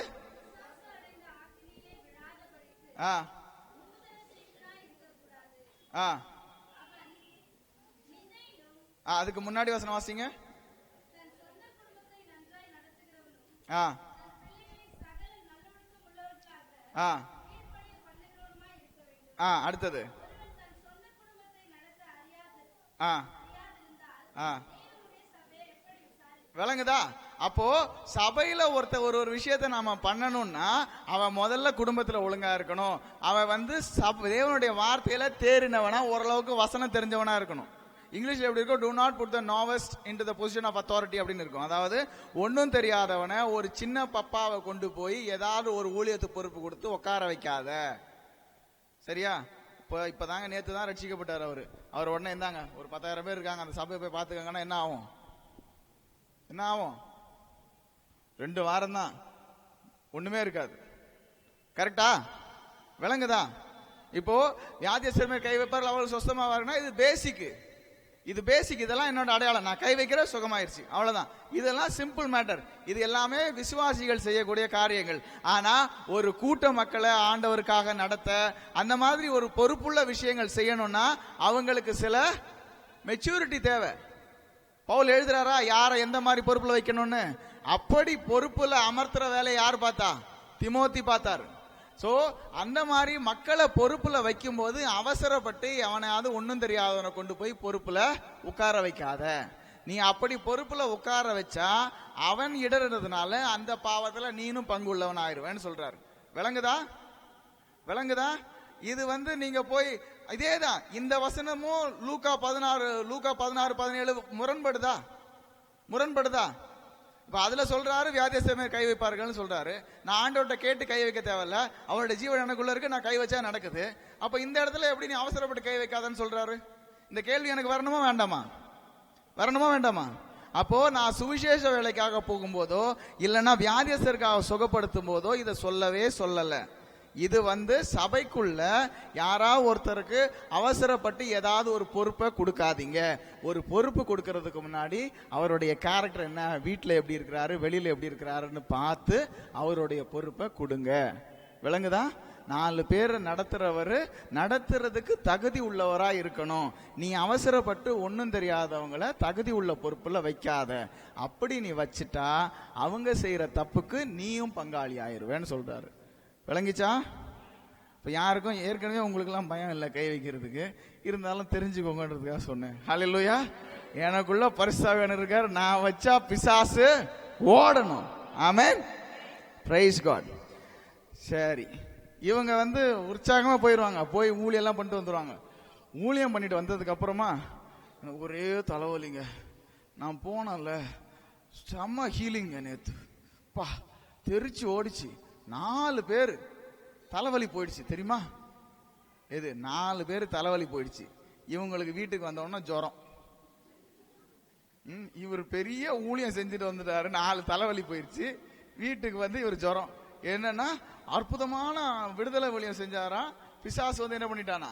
அதுக்கு முன்னாடி வசனம் வாசிங்க. அடுத்தது விளங்குதா? அப்போ சபையில ஒரு விஷயத்தை நாம பண்ணணும்னா அவன் முதல்ல குடும்பத்துல ஒழுங்கா இருக்கணும். அவன் தேவனுடைய வார்த்தையில தேறினவனா, ஓரளவுக்கு வசனம் தெரிஞ்சவனா இருக்கணும். இங்கிலீஷ்ல எப்படி இருக்கும், do not put the novice into the position of authority அப்படின்னு இருக்கும். அதாவது ஒன்னும் தெரியாதவனை ஒரு சின்ன பப்பாவை கொண்டு போய் ஏதாவது ஒரு ஊழியத்து பொறுப்பு கொடுத்து உட்கார வைக்காத, சரியா? இப்பதாங்க நேத்து தான் ரட்சிக்கப்பட்டார் அவர் உடனே இருந்தாங்க ஒரு 10,000 பேர் இருக்காங்க, அந்த சபையை போய் பாத்துக்கங்கன்னா என்ன ஆகும்? 2 வாரம் தான், ஒண்ணுமே இருக்காது. கரெக்டா? விளங்குதா? இப்போ வியாதியஸ்தர் மேல் கை வைப்பார்கள் அவர்கள் சுத்தமாவார்கள். இது பேசிக். இதெல்லாம் என்னோட அடையாளம், நான் கை வைக்கிற சுகமாயிருச்சு, அவ்வளவுதான். இதெல்லாம் சிம்பிள் மேட்டர். இது எல்லாமே விசுவாசிகள் செய்யக்கூடிய காரியங்கள். ஆனா ஒரு கூட்ட மக்களை ஆண்டவருக்காக நடத்த, அந்த மாதிரி ஒரு பொறுப்புள்ள விஷயங்கள் செய்யணும்னா அவங்களுக்கு சில மெச்சூரிட்டி தேவை. பவுல் எழுதுறாரா யாரை எந்த மாதிரி பொறுப்புல வைக்கணும்னு? அப்படி பொறுப்புல அமர்த்துற வேலையை யார் பார்த்தா? திமோத்தி பார்த்தாரு. சோ அந்த மாதிரி மக்களை பொறுப்புல வைக்கும் போது அவசரப்பட்டு அவனையாவது ஒன்னும் தெரியாதவனை கொண்டு போய் பொறுப்புல உட்கார வைக்காத. நீ அப்படி பொறுப்புல உட்கார வச்சா அவன் இடறதுனால அந்த பாவத்துல நீனும் பங்கு உள்ளவன் ஆயிடுவேன்னு சொல்றாரு. விளங்குதா? இது நீங்க போய் இதேதான் இந்த வசனமும் லூக்கா 16:17 முரண்படுதா? இப்ப அதுல சொல்றாரு வியாதியஸ்தர் மேல் கை வைப்பார்கள் சொல்றாரு. நான் ஆண்டவர்கிட்ட கேட்டு கை வைக்க தேவையில்ல, அவருடைய ஜீவன் எனக்குள்ள இருக்கு, நான் கை வச்சா நடக்குது. அப்ப இந்த இடத்துல எப்படி நீ அவசரப்பட்டு கை வைக்காதன்னு சொல்றாரு? இந்த கேள்வி எனக்கு வரணுமா வேண்டாமா? அப்போ நான் சுவிசேஷ வேலைக்காக போகும்போதோ இல்லைன்னா வியாதியஸ்தருக்காக சுகப்படுத்தும் போதோ இதை சொல்லல. இது சபைக்குள்ள யாராவது ஒருத்தருக்கு அவசரப்பட்டு ஏதாவது ஒரு பொறுப்பை கொடுக்காதீங்க. ஒரு பொறுப்பு கொடுக்கறதுக்கு முன்னாடி அவருடைய கேரக்டர் என்ன, வீட்டில் எப்படி இருக்கிறாரு, வெளியில எப்படி இருக்கிறாருன்னு பார்த்து அவருடைய பொறுப்பை கொடுங்க. விளங்குதா? 4 பேர் நடத்துறதுக்கு தகுதி உள்ளவரா இருக்கணும். நீ அவசரப்பட்டு ஒன்னும் தெரியாதவங்களை தகுதி உள்ள பொறுப்புல வைக்காத. அப்படி நீ வச்சுட்டா அவங்க செய்யற தப்புக்கு நீயும் பங்காளி ஆயிருவேன்னு சொல்றாரு. விளங்கிச்சா? இப்ப யாருக்கும் ஏற்கனவே உங்களுக்கு எல்லாம் பயம் இல்லை கை வைக்கிறதுக்கு, இருந்தாலும் தெரிஞ்சுக்கோங்கன்றதுக்காக சொன்னேன். ஹல்லேலூயா. எனக்குள்ள பரிசுத்தவான் இருக்கார், நான் வச்சா பிசாசு ஓடணும். ஆமென், பிரைஸ் காட். சரி, இவங்க உற்சாகமா போயிடுவாங்க, போய் ஊழியெல்லாம் பண்ணிட்டு வந்துடுவாங்க. ஊழியம் பண்ணிட்டு வந்ததுக்கு அப்புறமா ஒரே தலைவலிங்க, நான் போனல செம்ம ஹீலிங்க, நேத்து பா தெரிச்சு ஓடிச்சு, 4 பேர் தலைவலி போயிடுச்சு தெரியுமா? 4 பேர் தலைவலி போயிடுச்சு. இவங்களுக்கு வீட்டுக்கு வந்தோன்னா ஜுரம். இவர் பெரிய ஊழியம் செஞ்சுட்டு வந்துட்டாரு, 4 தலைவலி போயிடுச்சு. வீட்டுக்கு இவர் ஜுரம். என்னன்னா அற்புதமான விடுதலை ஊழியம் செஞ்சாரா, பிசாசு என்ன பண்ணிட்டானா,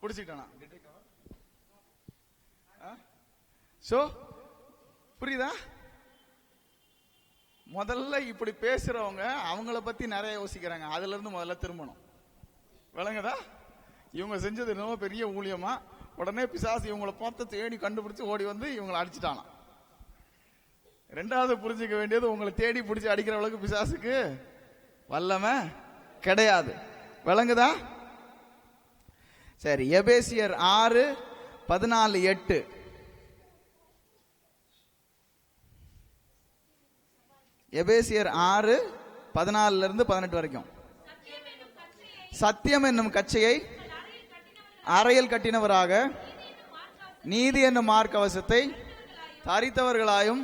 குடிச்சிட்டானா. சோ புரியுதா? முதல்ல இப்படி பேசுறவங்க அவங்கள பத்தி நிறைய யோசிக்கிறாங்க, அதுல இருந்து முதல்ல திரும்பணும். விளங்குதா? இவங்க செஞ்சது என்னவோ பெரிய ஊழியமா. உடனே பிசாசு இவங்களை பார்த்து தேடி கண்டுபிடிச்சு ஓடி வந்து இவங்களை அடிச்சுட்டானா. ரெண்டாவது புரிஞ்சுக்க வேண்டியது, உங்களை தேடி பிடிச்சி அடிக்கிற அளவுக்கு பிசாசுக்கு வல்லமை கிடையாது. விளங்குதா? சரி, எபேசியர் 6:14-8. எபேசியர் 6:14-18 வரைக்கும். சத்தியம் என்னும் கச்சையை அறையில் கட்டினவராக நீதி என்னும் மார்க்கவசத்தை தரித்தவர்களாயும்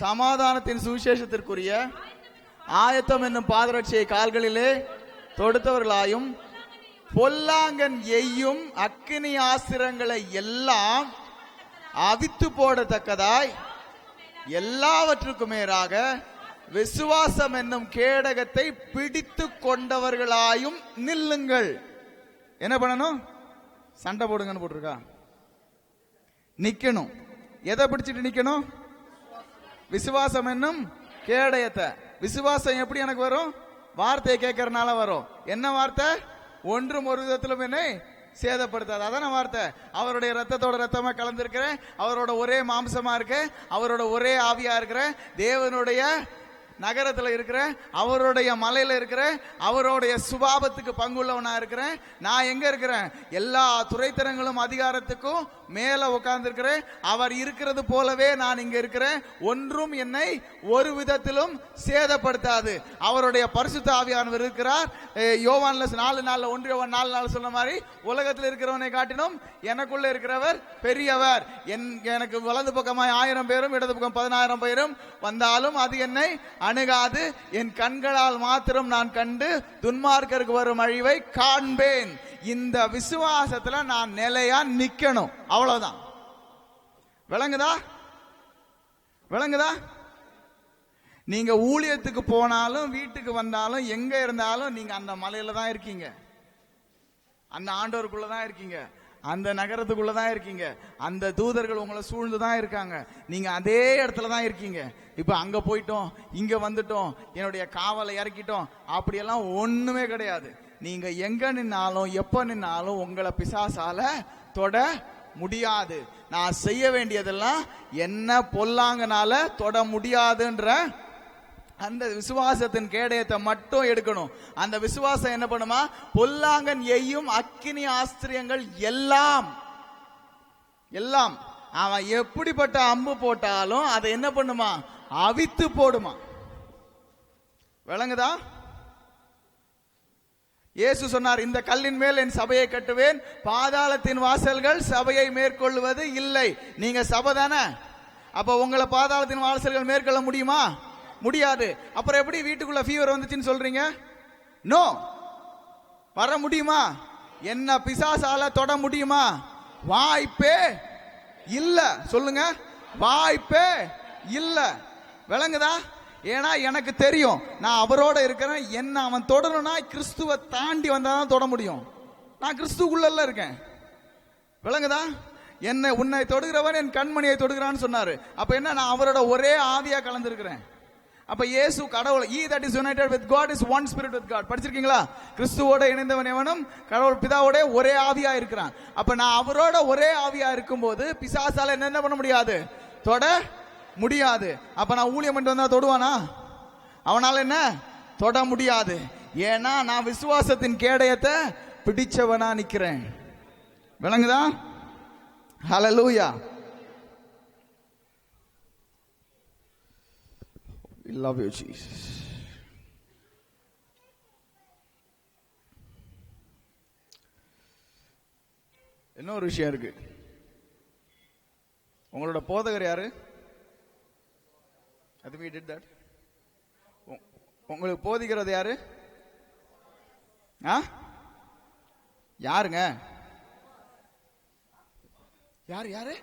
சமாதானத்தின் சுவிசேஷத்திற்குரிய ஆயத்தம் என்னும் பாதரட்சியை கால்களிலே தொடுத்தவர்களாயும் பொல்லாங்கன் எய்யும் அக்கினி ஆஸ்திரங்களை எல்லாம் அவித்து போடத்தக்கதாய் எல்லாவற்றுக்கும் மேலாக விசுவாசம் என்னும் கேடகத்தை பிடித்து கொண்டவர்களாயும் நில்லுங்கள். என்ன பண்ணணும்? சண்டை போடுங்கன்னு போட்டிருக்கா. நிக்கணும். எதை பிடிச்சிட்டு நிக்கணும்? விசுவாசம் என்னும் கேடயத்தை. விசுவாசம் எப்படி எனக்கு வரும்? வார்த்தையை கேட்கறதுனால வரும். என்ன வார்த்தை? ஒன்றும் ஒரு விதத்திலும் என்னை சேதப்படுத்தாது. அதான வார்த்தை. அவருடைய ரத்தத்தோட ரத்தமா கலந்திருக்கிறேன், அவரோட ஒரே மாம்சமா இருக்க, அவரோட ஒரே ஆவியா இருக்கிற, தேவனுடைய நகரத்தில் இருக்கிறேன், அவருடைய மலையில இருக்கிறேன், அவருடைய சுபாவத்துக்கு பங்குள்ளவனா இருக்கிறேன். நான் எங்க இருக்கிறேன்? எல்லா துறைத்தரங்களும் அதிகாரத்துக்கும் மேல உட்கார்ந்து இருக்கிறேன். அவர் இருக்கிறது போலவே நான் இங்க இருக்கிறேன். ஒன்றும் என்னை ஒரு விதத்திலும் சேதப்படுத்தாது. அவருடைய பரிசுத்த ஆவியானவர் இருக்கிறார். யோவான்ல 4:4 1 யோவான் 4:4 சொன்ன மாதிரி, உலகத்தில் இருக்கிறவனை காட்டினும் எனக்குள்ள இருக்கிறவர் பெரியவர். எனக்கு வலது பக்கமாய் 1000 பேரும் இடது பக்கம் 10,000 பேரும் வந்தாலும் அது என்னை அணுகாது. என் கண்களால் மாத்திரம் நான் கண்டு துன்மார்க்கருக்கு வரும் அழிவை காண்பேன். இந்த விசுவாசத்துல நான் நிலையா நிக்கணும். அவ்வளவுதான். விளங்குதா? விளங்குதா? நீங்க ஊழியத்துக்கு போனாலும் வீட்டுக்கு வந்தாலும் எங்க இருந்தாலும் நீங்க அந்த மலையில தான் இருக்கீங்க, அந்த ஆண்டவருக்குள்ளதான் இருக்கீங்க, அந்த நகரத்துக்குள்ளதான் இருக்கீங்க, அந்த தூதர்கள் உங்களை சூழ்ந்துதான் இருக்காங்க. நீங்க அதே இடத்துல தான் இருக்கீங்க. இப்ப அங்க போயிட்டோம், இங்க வந்துட்டோம், என்னுடைய காவலை இறக்கிட்டோம், அப்படியெல்லாம் ஒண்ணுமே கிடையாது. நீங்க எங்க நின்னாலும் எப்ப நின்னாலும் உங்களை பிசாசால தொட முடியாது. நான் செய்ய வேண்டியதெல்லாம் என்ன பொல்லாங்கனால தொட முடியாதுன்ற அந்த விசுவாசத்தின் கேடயத்தை மட்டும் எடுக்கணும். அந்த விசுவாசம் என்ன பண்ணுமா? பொல்லாங்கன் எய்யும் அக்கினி ஆஸ்திரியங்கள் எல்லாம் எல்லாம் அவன் எப்படிப்பட்ட அம்பு போட்டாலும் அதை என்ன பண்ணுமா? அவித்து போடுமா. விளங்குதா? இயேசு சொன்னார், இந்த கல்லின் மேல் என் சபையை கட்டுவேன், பாதாளத்தின் வாசல்கள் சபையை மேற்கொள்வது இல்லை. நீங்க சபை தானே? அப்ப உங்களை பாதாளத்தின் வாசல்கள் மேற்கொள்ள முடியுமா? முடியாது. அப்புறம் எப்படி வீட்டுக்குள்ள ஃபீவர் வந்துச்சுன்னு சொல்றீங்க? நோ. வர முடியுமா? என்ன பிசாசால தொட முடியுமா? வாய்ப்பே இல்ல. சொல்லுங்க, வாய்ப்பே இல்ல. விளங்குதா? ஏன்னா எனக்கு தெரியும் நான் அவரோட இருக்கிறேன். என்ன அவன் தொடரணும்னா கிறிஸ்துவை தாண்டி வந்தாதான் தொட முடியும். நான் கிறிஸ்துக்குள்ள இருக்கேன். விளங்குதா? என்ன உன்னை தொடுகிறவன் என் கண்மணியை தொடுகிறான்னு சொன்னாரு. அப்ப என்ன? நான் அவரோட ஒரே ஆவியா கலந்திருக்கிறேன். அப்ப இயேசு கடவுள். He that is united with God is one spirit with God. படிச்சிருக்கீங்களா? கிறிஸ்துவோட இணைந்தவன் எவனும் கடவுள் பிதாவோட ஒரே ஆவியா இருக்கிறான். அப்ப நான் அவரோட ஒரே ஆவியா இருக்கும்போது பிசாசால என்ன பண்ண முடியாது? தொட முடியாது. அப்ப நான் ஊழியம் பண்ணிட்டு வந்தா தொடுவானா? அவனால என்ன தொட முடியாது. ஏன்னா நான் விசுவாசத்தின் கேடயத்தை பிடிச்சவனா நிக்கிறேன். விளங்குதா? ஹல்லேலூயா. We love you, Jesus. இன்னொரு விஷயம் இருக்கு. உங்களோட போதகர் யாரு? I think we did that. உங்களுக்கு போதிக்கிறது யாரு? யாருங்க? யாரு யாரு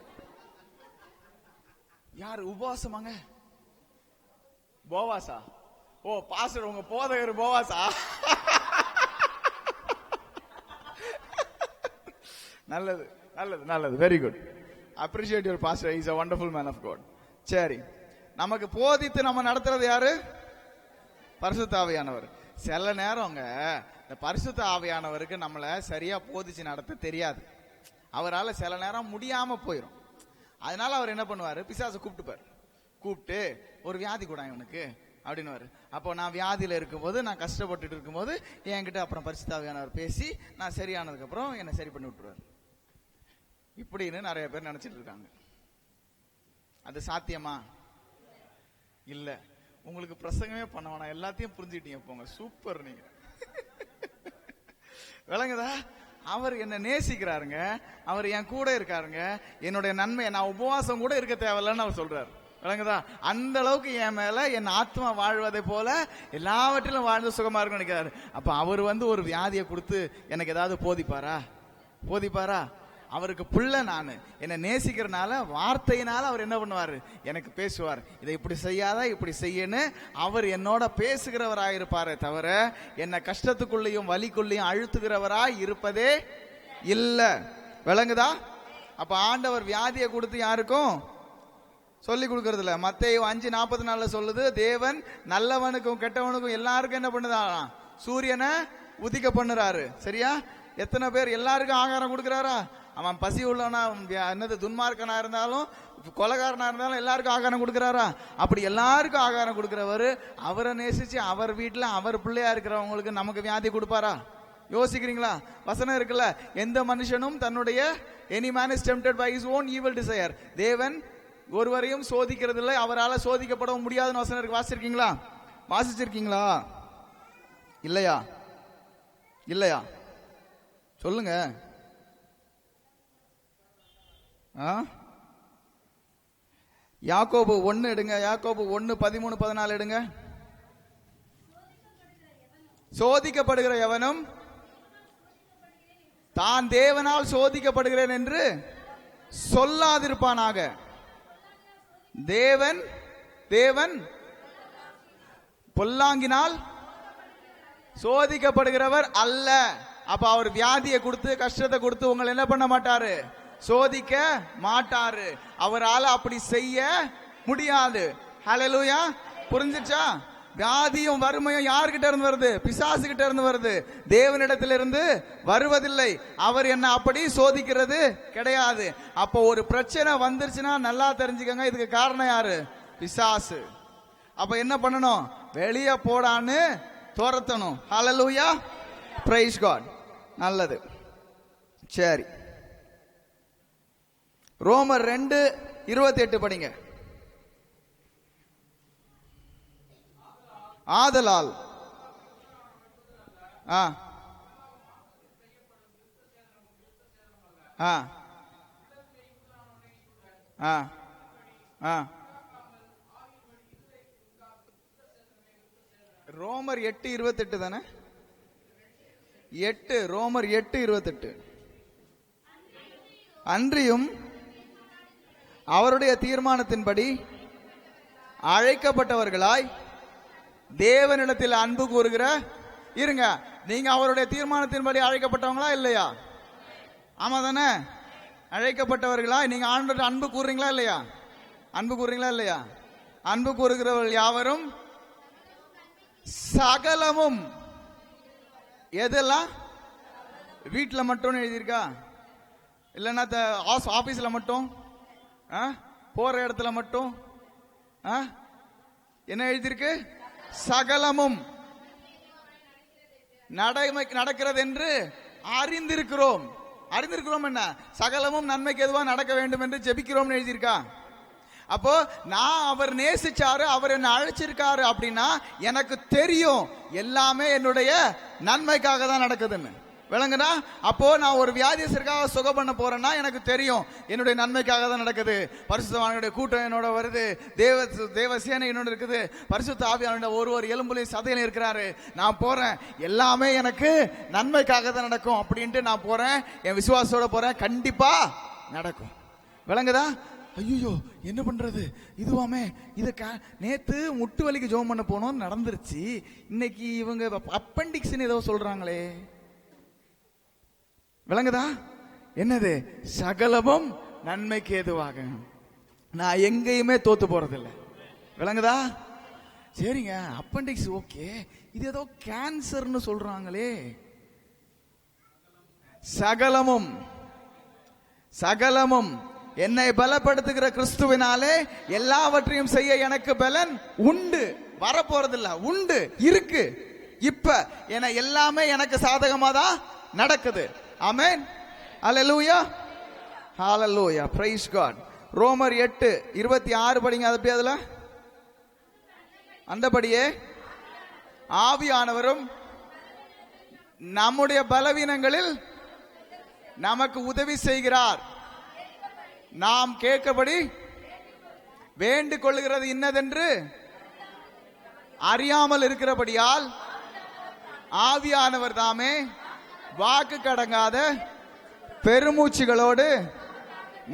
யாரு? உபவாசமாங்க? போவாசா? ஓ, பாஸ்டர் உங்க போதகர் போவாசா? நல்லது நல்லது நல்லது. Very good. Appreciate your pastor. Is a wonderful man of God. சரி, நமக்கு போதித்து நம்ம நடத்துறது யாரு? பரிசுத்த ஆவியானவர். சில நேரங்க இந்த பரிசுத்த ஆவியானவருக்கு நம்மளை சரியா போதிச்சு நடத்த தெரியாது. அவரால் சில நேரம் முடியாம போயிடும். அதனால அவர் என்ன பண்ணுவாரு, பிசாசை கூப்பிட்டு ஒரு வியாதி கூட இவனுக்கு அப்படின்னு. அப்போ நான் வியாதியில இருக்கும்போது, நான் கஷ்டப்பட்டுட்டு இருக்கும்போது என்கிட்ட அப்புறம் பரிசுத்த ஆவியானவர் பேசி நான் சரியானதுக்கு அப்புறம் என்னை சரி பண்ணி விட்டுருவாரு. இப்படின்னு நிறைய பேர் நினைச்சிட்டு இருக்காங்க. அது சாத்தியமா? இல்ல. உங்களுக்கு பிரசங்கமே பண்ண வேணாம், எல்லாத்தையும் புரிஞ்சுக்கிட்டீங்க போங்க. சூப்பர். நீங்க விளங்குதா? அவர் என்ன நேசிக்கிறாருங்க, அவர் என் கூட இருக்காருங்க, என்னுடைய நன்மை, நான் உபவாசம் கூட இருக்க தேவையில்லைன்னு அவர் சொல்றாரு. விளங்குதா? அந்த அளவுக்கு என் மேல என் ஆத்மா வாழ்வதை போல எல்லாவற்றிலும் வாழ்ந்து சுகமா இருக்குன்னு நினைக்கிறாரு. அப்ப அவர் ஒரு வியாதியை கொடுத்து எனக்கு ஏதாவது போதிப்பாரா? அவருக்கு புள்ள நானு, என்னை நேசிக்கிறனால வார்த்தையினால அவர் என்ன பண்ணுவாரு, எனக்கு பேசுவார். இதை இப்படி செய்யாத, இப்படி செய்யன்னு அவர் என்னோட பேசுகிறவராயிருப்பாரே தவிர என்ன கஷ்டத்துக்குள்ளேயும் வலிக்குள்ளேயும் அழுத்துகிறவராய் இருப்பதே இல்ல. விளங்குதா? அப்ப ஆண்டவர் வியாதியை கொடுத்து யாருக்கும் சொல்லி கொடுக்கறது இல்ல. மத்தேயு 5:44 சொல்லுது, தேவன் நல்லவனுக்கும் கெட்டவனுக்கும் எல்லாருக்கும் என்ன பண்ணுதாராம், சூரியனை உதிக்க பண்ணுறாரு. சரியா? எத்தனை பேர் எல்லாருக்கும் ஆகாரம் கொடுக்கிறாரா? அவன் பசி உள்ளவனா, என்னது துன்மார்க்கனா இருந்தாலும் கொலைகாரனா இருந்தாலும் எல்லாருக்கும் ஆகாரம் கொடுக்கிறாரா? அப்படி எல்லாருக்கும் ஆகாரம் கொடுக்கிறவர், அவரை நேசிச்சு அவர் வீட்டுல அவர் பிள்ளையா இருக்கிறவங்களுக்கு நமக்கு வியாதி கொடுப்பாரா? யோசிக்கிறீங்களா? வசனம் இருக்குல்ல, எந்த மனுஷனும் தன்னுடைய any man is tempted by his own evil desire. தேவன் ஒருவரையும் சோதிக்கிறது இல்லை, அவரால் சோதிக்கப்பட முடியாதுன்னு வசனம் இருக்கு. வாசிச்சிருக்கீங்களா? இல்லையா? சொல்லுங்க. யாக்கோபு 1 எடுங்க. யாக்கோபு 1:13-14 எடுங்க. சோதிக்கப்படுகிற எவனும் தான் தேவனால் சோதிக்கப்படுகிறேன் என்று சொல்லாதிருப்பானாக. தேவன் பொல்லாங்கினால் சோதிக்கப்படுகிறவர் அல்ல. அப்ப அவர் வியாதியை கொடுத்து கஷ்டத்தை கொடுத்து உங்களை என்ன பண்ண மாட்டாரு, சோதிக்க மாட்டாரு. அவரால் அப்படி செய்ய முடியாது. ஹல்லேலூயா. புரிஞ்சுச்சா? வியாதியும் வறுமையும் யார்கிட்ட இருந்து வருது? பிசாசு கிட்ட இருந்து வருது, தேவனிடத்திலிருந்து வருவதில்லை. அவர் என்ன அப்படி சோதிக்கிறது கிடையாது. அப்போ ஒரு பிரச்சனை வந்துருச்சுன்னா நல்லா தெரிஞ்சுக்கங்க, இதுக்கு காரணம் யாரு? பிசாசு. அப்ப என்ன பண்ணணும்? வெளியே போடான்னு துரத்தணும். ஹல்லேலூயா. Price God. நல்லது. சரி, ரோமர் 2:28 படிங்க. ஆதலால் ரோமர் 8:28 தானே? ரோமர் 8:28. அன்றியும் அவருடைய தீர்மானத்தின்படி அழைக்கப்பட்டவர்களாய் தேவனிடத்தில் அன்பு கூறுகிற, இருங்க, நீங்க அவருடைய தீர்மானத்தின்படி அழைக்கப்பட்டவங்களா இல்லையா? ஆமா தானே? அழைக்கப்பட்டவர்களாய் நீங்க ஆண்டவர்கிட்ட அன்பு கூறுறீங்களா இல்லையா? அன்பு கூறுகிறவர்கள் யாவரும் சகலமும். எதெல்லாம்? வீட்டில் மட்டும் எழுதியிருக்கா? இல்லைன்னா ஆபீஸ்ல மட்டும், போற இடத்துல மட்டும் என்ன எழுதியிருக்கு? சகலமும் நடக்கிறது என்று அறிந்திருக்கிறோம். என்ன? சகலமும் நன்மைக்கு எதுவா நடக்க வேண்டும் என்று ஜெபிக்கிறோம் எழுதியிருக்கா? அப்போ நான் அவர் நேசிச்சாரு, அவர் என்ன அழைச்சிருக்காரு அப்படின்னா எனக்கு தெரியும் எல்லாமே என்னுடைய நன்மைக்காக தான் நடக்குதுன்னு. விளங்குனா? அப்போ நான் ஒரு வியாதியஸ்தருக்காக சுகம் பண்ண போறேன்னா எனக்கு தெரியும் என்னுடைய நன்மைக்காக தான் நடக்குது. பரிசுத்தவான்களுடைய கூட்டம் என்னோட வருது, தேவசேனை என்னோட இருக்குது, பரிசுத்த ஆவியானோட ஒரு எலும்புலையும் சதையில இருக்கிறாரு. நான் போறேன், எல்லாமே எனக்கு நன்மைக்காக தான் நடக்கும் அப்படின்ட்டு நான் போறேன், என் விசுவாசத்தோட போறேன், கண்டிப்பா நடக்கும். விளங்குதா? ஐயோ என்ன பண்றது, இதுவாமே இத நேத்து முட்டு வலிக்கு ஜோம் பண்ண போனோம், நடந்துருச்சு. இன்னைக்கு இவங்க அப்பெண்டிக்ஸ்னு ஏதோ சொல்றாங்களே. விளங்குதா? என்னது? சகலமும் நன்மைக்கு ஏதுவாக. நான் எங்கேயுமே தோத்து போறதில்லை. விளங்குதா? சரிங்க, அப்பெண்டிக்ஸ் ஓகே, இது ஏதோ கேன்சர்னு சொல்றாங்களே. சகலமும் சகலமும் என்னை பலப்படுத்துகிற கிறிஸ்துவினாலே எல்லாவற்றையும் செய்ய எனக்கு பலன் உண்டு. வரப்போறதில்ல, உண்டு, இருக்கு. இப்ப என எல்லாமே எனக்கு சாதகமா தான் நடக்குது. ஆமென், ஹல்லேலூயா, ஹல்லேலூயா, பிரைஸ் காட். ரோமர் 8:26 படிங்க. அது அதுல அந்தபடியே ஆவியானவரும் நம்முடைய பலவீனங்களில் நமக்கு உதவி செய்கிறார். நாம் கேட்கபடி வேண்டிக் கொள்ளுகிறது இன்னதென்று அறியாமல் இருக்கிறபடியால் ஆவியானவர் தாமே வாக்கு கடங்காத பெருமூச்சுகளோடு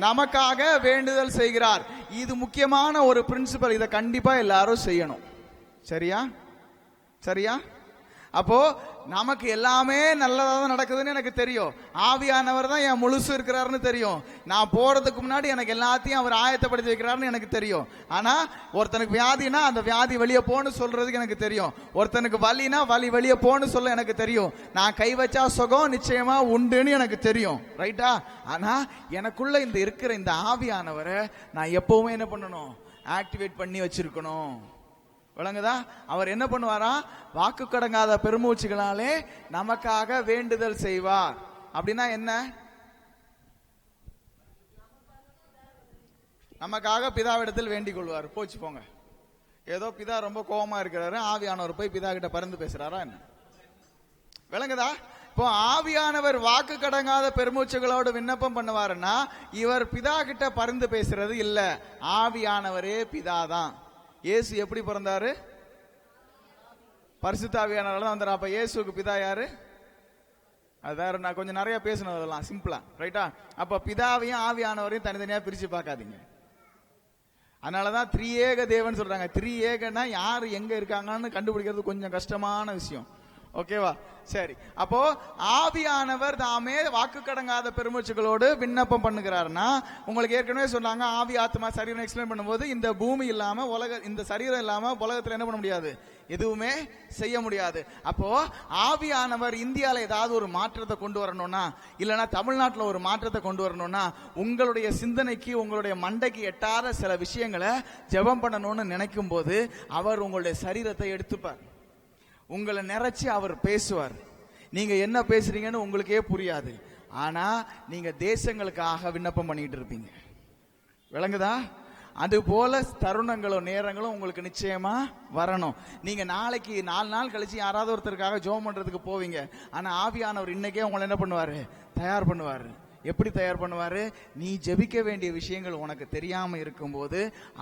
நமக்காக வேண்டுதல் செய்கிறார். இது முக்கியமான ஒரு பிரின்சிபல். இதை கண்டிப்பா எல்லாரும் செய்யணும். சரியா? சரியா? அப்போ நமக்கு எல்லாமே நல்லதா தான் நடக்குதுன்னு எனக்கு தெரியும். ஆவியானவர் தான் என் முழுசு இருக்கிறாருன்னு தெரியும். நான் போறதுக்கு முன்னாடி எனக்கு எல்லாத்தையும் அவர் ஆயத்தப்படுத்தி வைக்கிறாருன்னு எனக்கு தெரியும். ஆனா ஒருத்தனுக்கு வியாதினா அந்த வியாதி வெளியே போன்னு சொல்றதுக்கு எனக்கு தெரியும். ஒருத்தனுக்கு வலினா வலி வெளியே போன்னு சொல்ல எனக்கு தெரியும். நான் கை வச்சா சுகம் நிச்சயமா உண்டுன்னு எனக்கு தெரியும். ரைட்டா? ஆனா எனக்குள்ள இந்த இருக்கிற இந்த ஆவியானவரை நான் எப்பவுமே என்ன பண்ணணும்? ஆக்டிவேட் பண்ணி வச்சிருக்கணும். விளங்குதா? அவர் என்ன பண்ணுவாரா? வாக்கு கடங்காத பெருமூச்சுகளாலே நமக்காக வேண்டுதல் செய்வார். அப்படின்னா என்ன? நமக்காக பிதாவிடத்தில் வேண்டிக் கொள்வார். போச்சு போங்க. ஏதோ பிதா ரொம்ப கோபமா இருக்கிறாரு, ஆவியானவர் போய் பிதா கிட்ட பரிந்து பேசுறாரா என்ன? விளங்குதா? இப்போ ஆவியானவர் வாக்கு கடங்காத பெருமூச்சுகளோடு விண்ணப்பம் பண்ணுவாருன்னா இவர் பிதா கிட்ட பரிந்து பேசுறது இல்ல. ஆவியானவரே பிதாதான். இயேசு எப்படி பிறந்தாரு? பரிசுத்த ஆவியானவரால தான் வந்தாரு. அப்ப இயேசுக்கு பிதா யாரு? அதான் நான் கொஞ்சம் நிறைய பேசணும், அதெல்லாம் சிம்பிளா. ரைட்டா? அப்ப பிதாவையும் ஆவியானவரையும் தனித்தனியா பிரிச்சு பார்க்காதீங்க. அதனாலதான் திரியேக தேவன் சொல்றாங்க. திரியேகனா யாரு எங்க இருக்காங்கன்னு கண்டுபிடிக்கிறது கொஞ்சம் கஷ்டமான விஷயம். ஓகேவா? சரி. அப்போ ஆவியானவர் தாமே வாக்கு கடங்காத பெருமூச்சுகளோடு விண்ணப்பம் பண்ணுகிறார்னா, உங்களுக்கு ஏற்கனவே சொன்னாங்க ஆவி ஆத்மா சரீரம் எக்ஸ்பிளைன் பண்ணும்போது இந்த பூமி இல்லாம இந்த சரீரம் இல்லாம உலகத்துல என்ன பண்ண முடியாது? எதுவுமே செய்ய முடியாது. அப்போ ஆவியானவர் இந்தியாவில் ஏதாவது ஒரு மாற்றத்தை கொண்டு வரணும்னா, இல்லைன்னா தமிழ்நாட்டில் ஒரு மாற்றத்தை கொண்டு வரணும்னா, உங்களுடைய சிந்தனைக்கு உங்களுடைய மண்டைக்கு எட்டாத சில விஷயங்களை ஜெபம் பண்ணணும்னு நினைக்கும் போது அவர் உங்களுடைய சரீரத்தை எடுத்துப்பார். உங்களை நிறைச்சி அவர் பேசுவார். நீங்க என்ன பேசுறீங்கன்னு உங்களுக்கே புரியாது. ஆனா நீங்க தேசங்களுக்காக விண்ணப்பம் பண்ணிட்டு இருப்பீங்க. விளங்குதா? அது போல தருணங்களும் நேரங்களும் உங்களுக்கு நிச்சயமா வரணும். நீங்க நாளைக்கு 4 நாள் கழிச்சு யாராவது ஒருத்தருக்காக ஜெபம் பண்றதுக்கு போவீங்க. ஆனா ஆவியானவர் இன்னைக்கே உங்களை என்ன பண்ணுவாரு? தயார் பண்ணுவாரு. எப்படி தயார் பண்ணுவாரு? நீ ஜெபிக்க வேண்டிய விஷயங்கள் உனக்கு தெரியாம இருக்கும்போது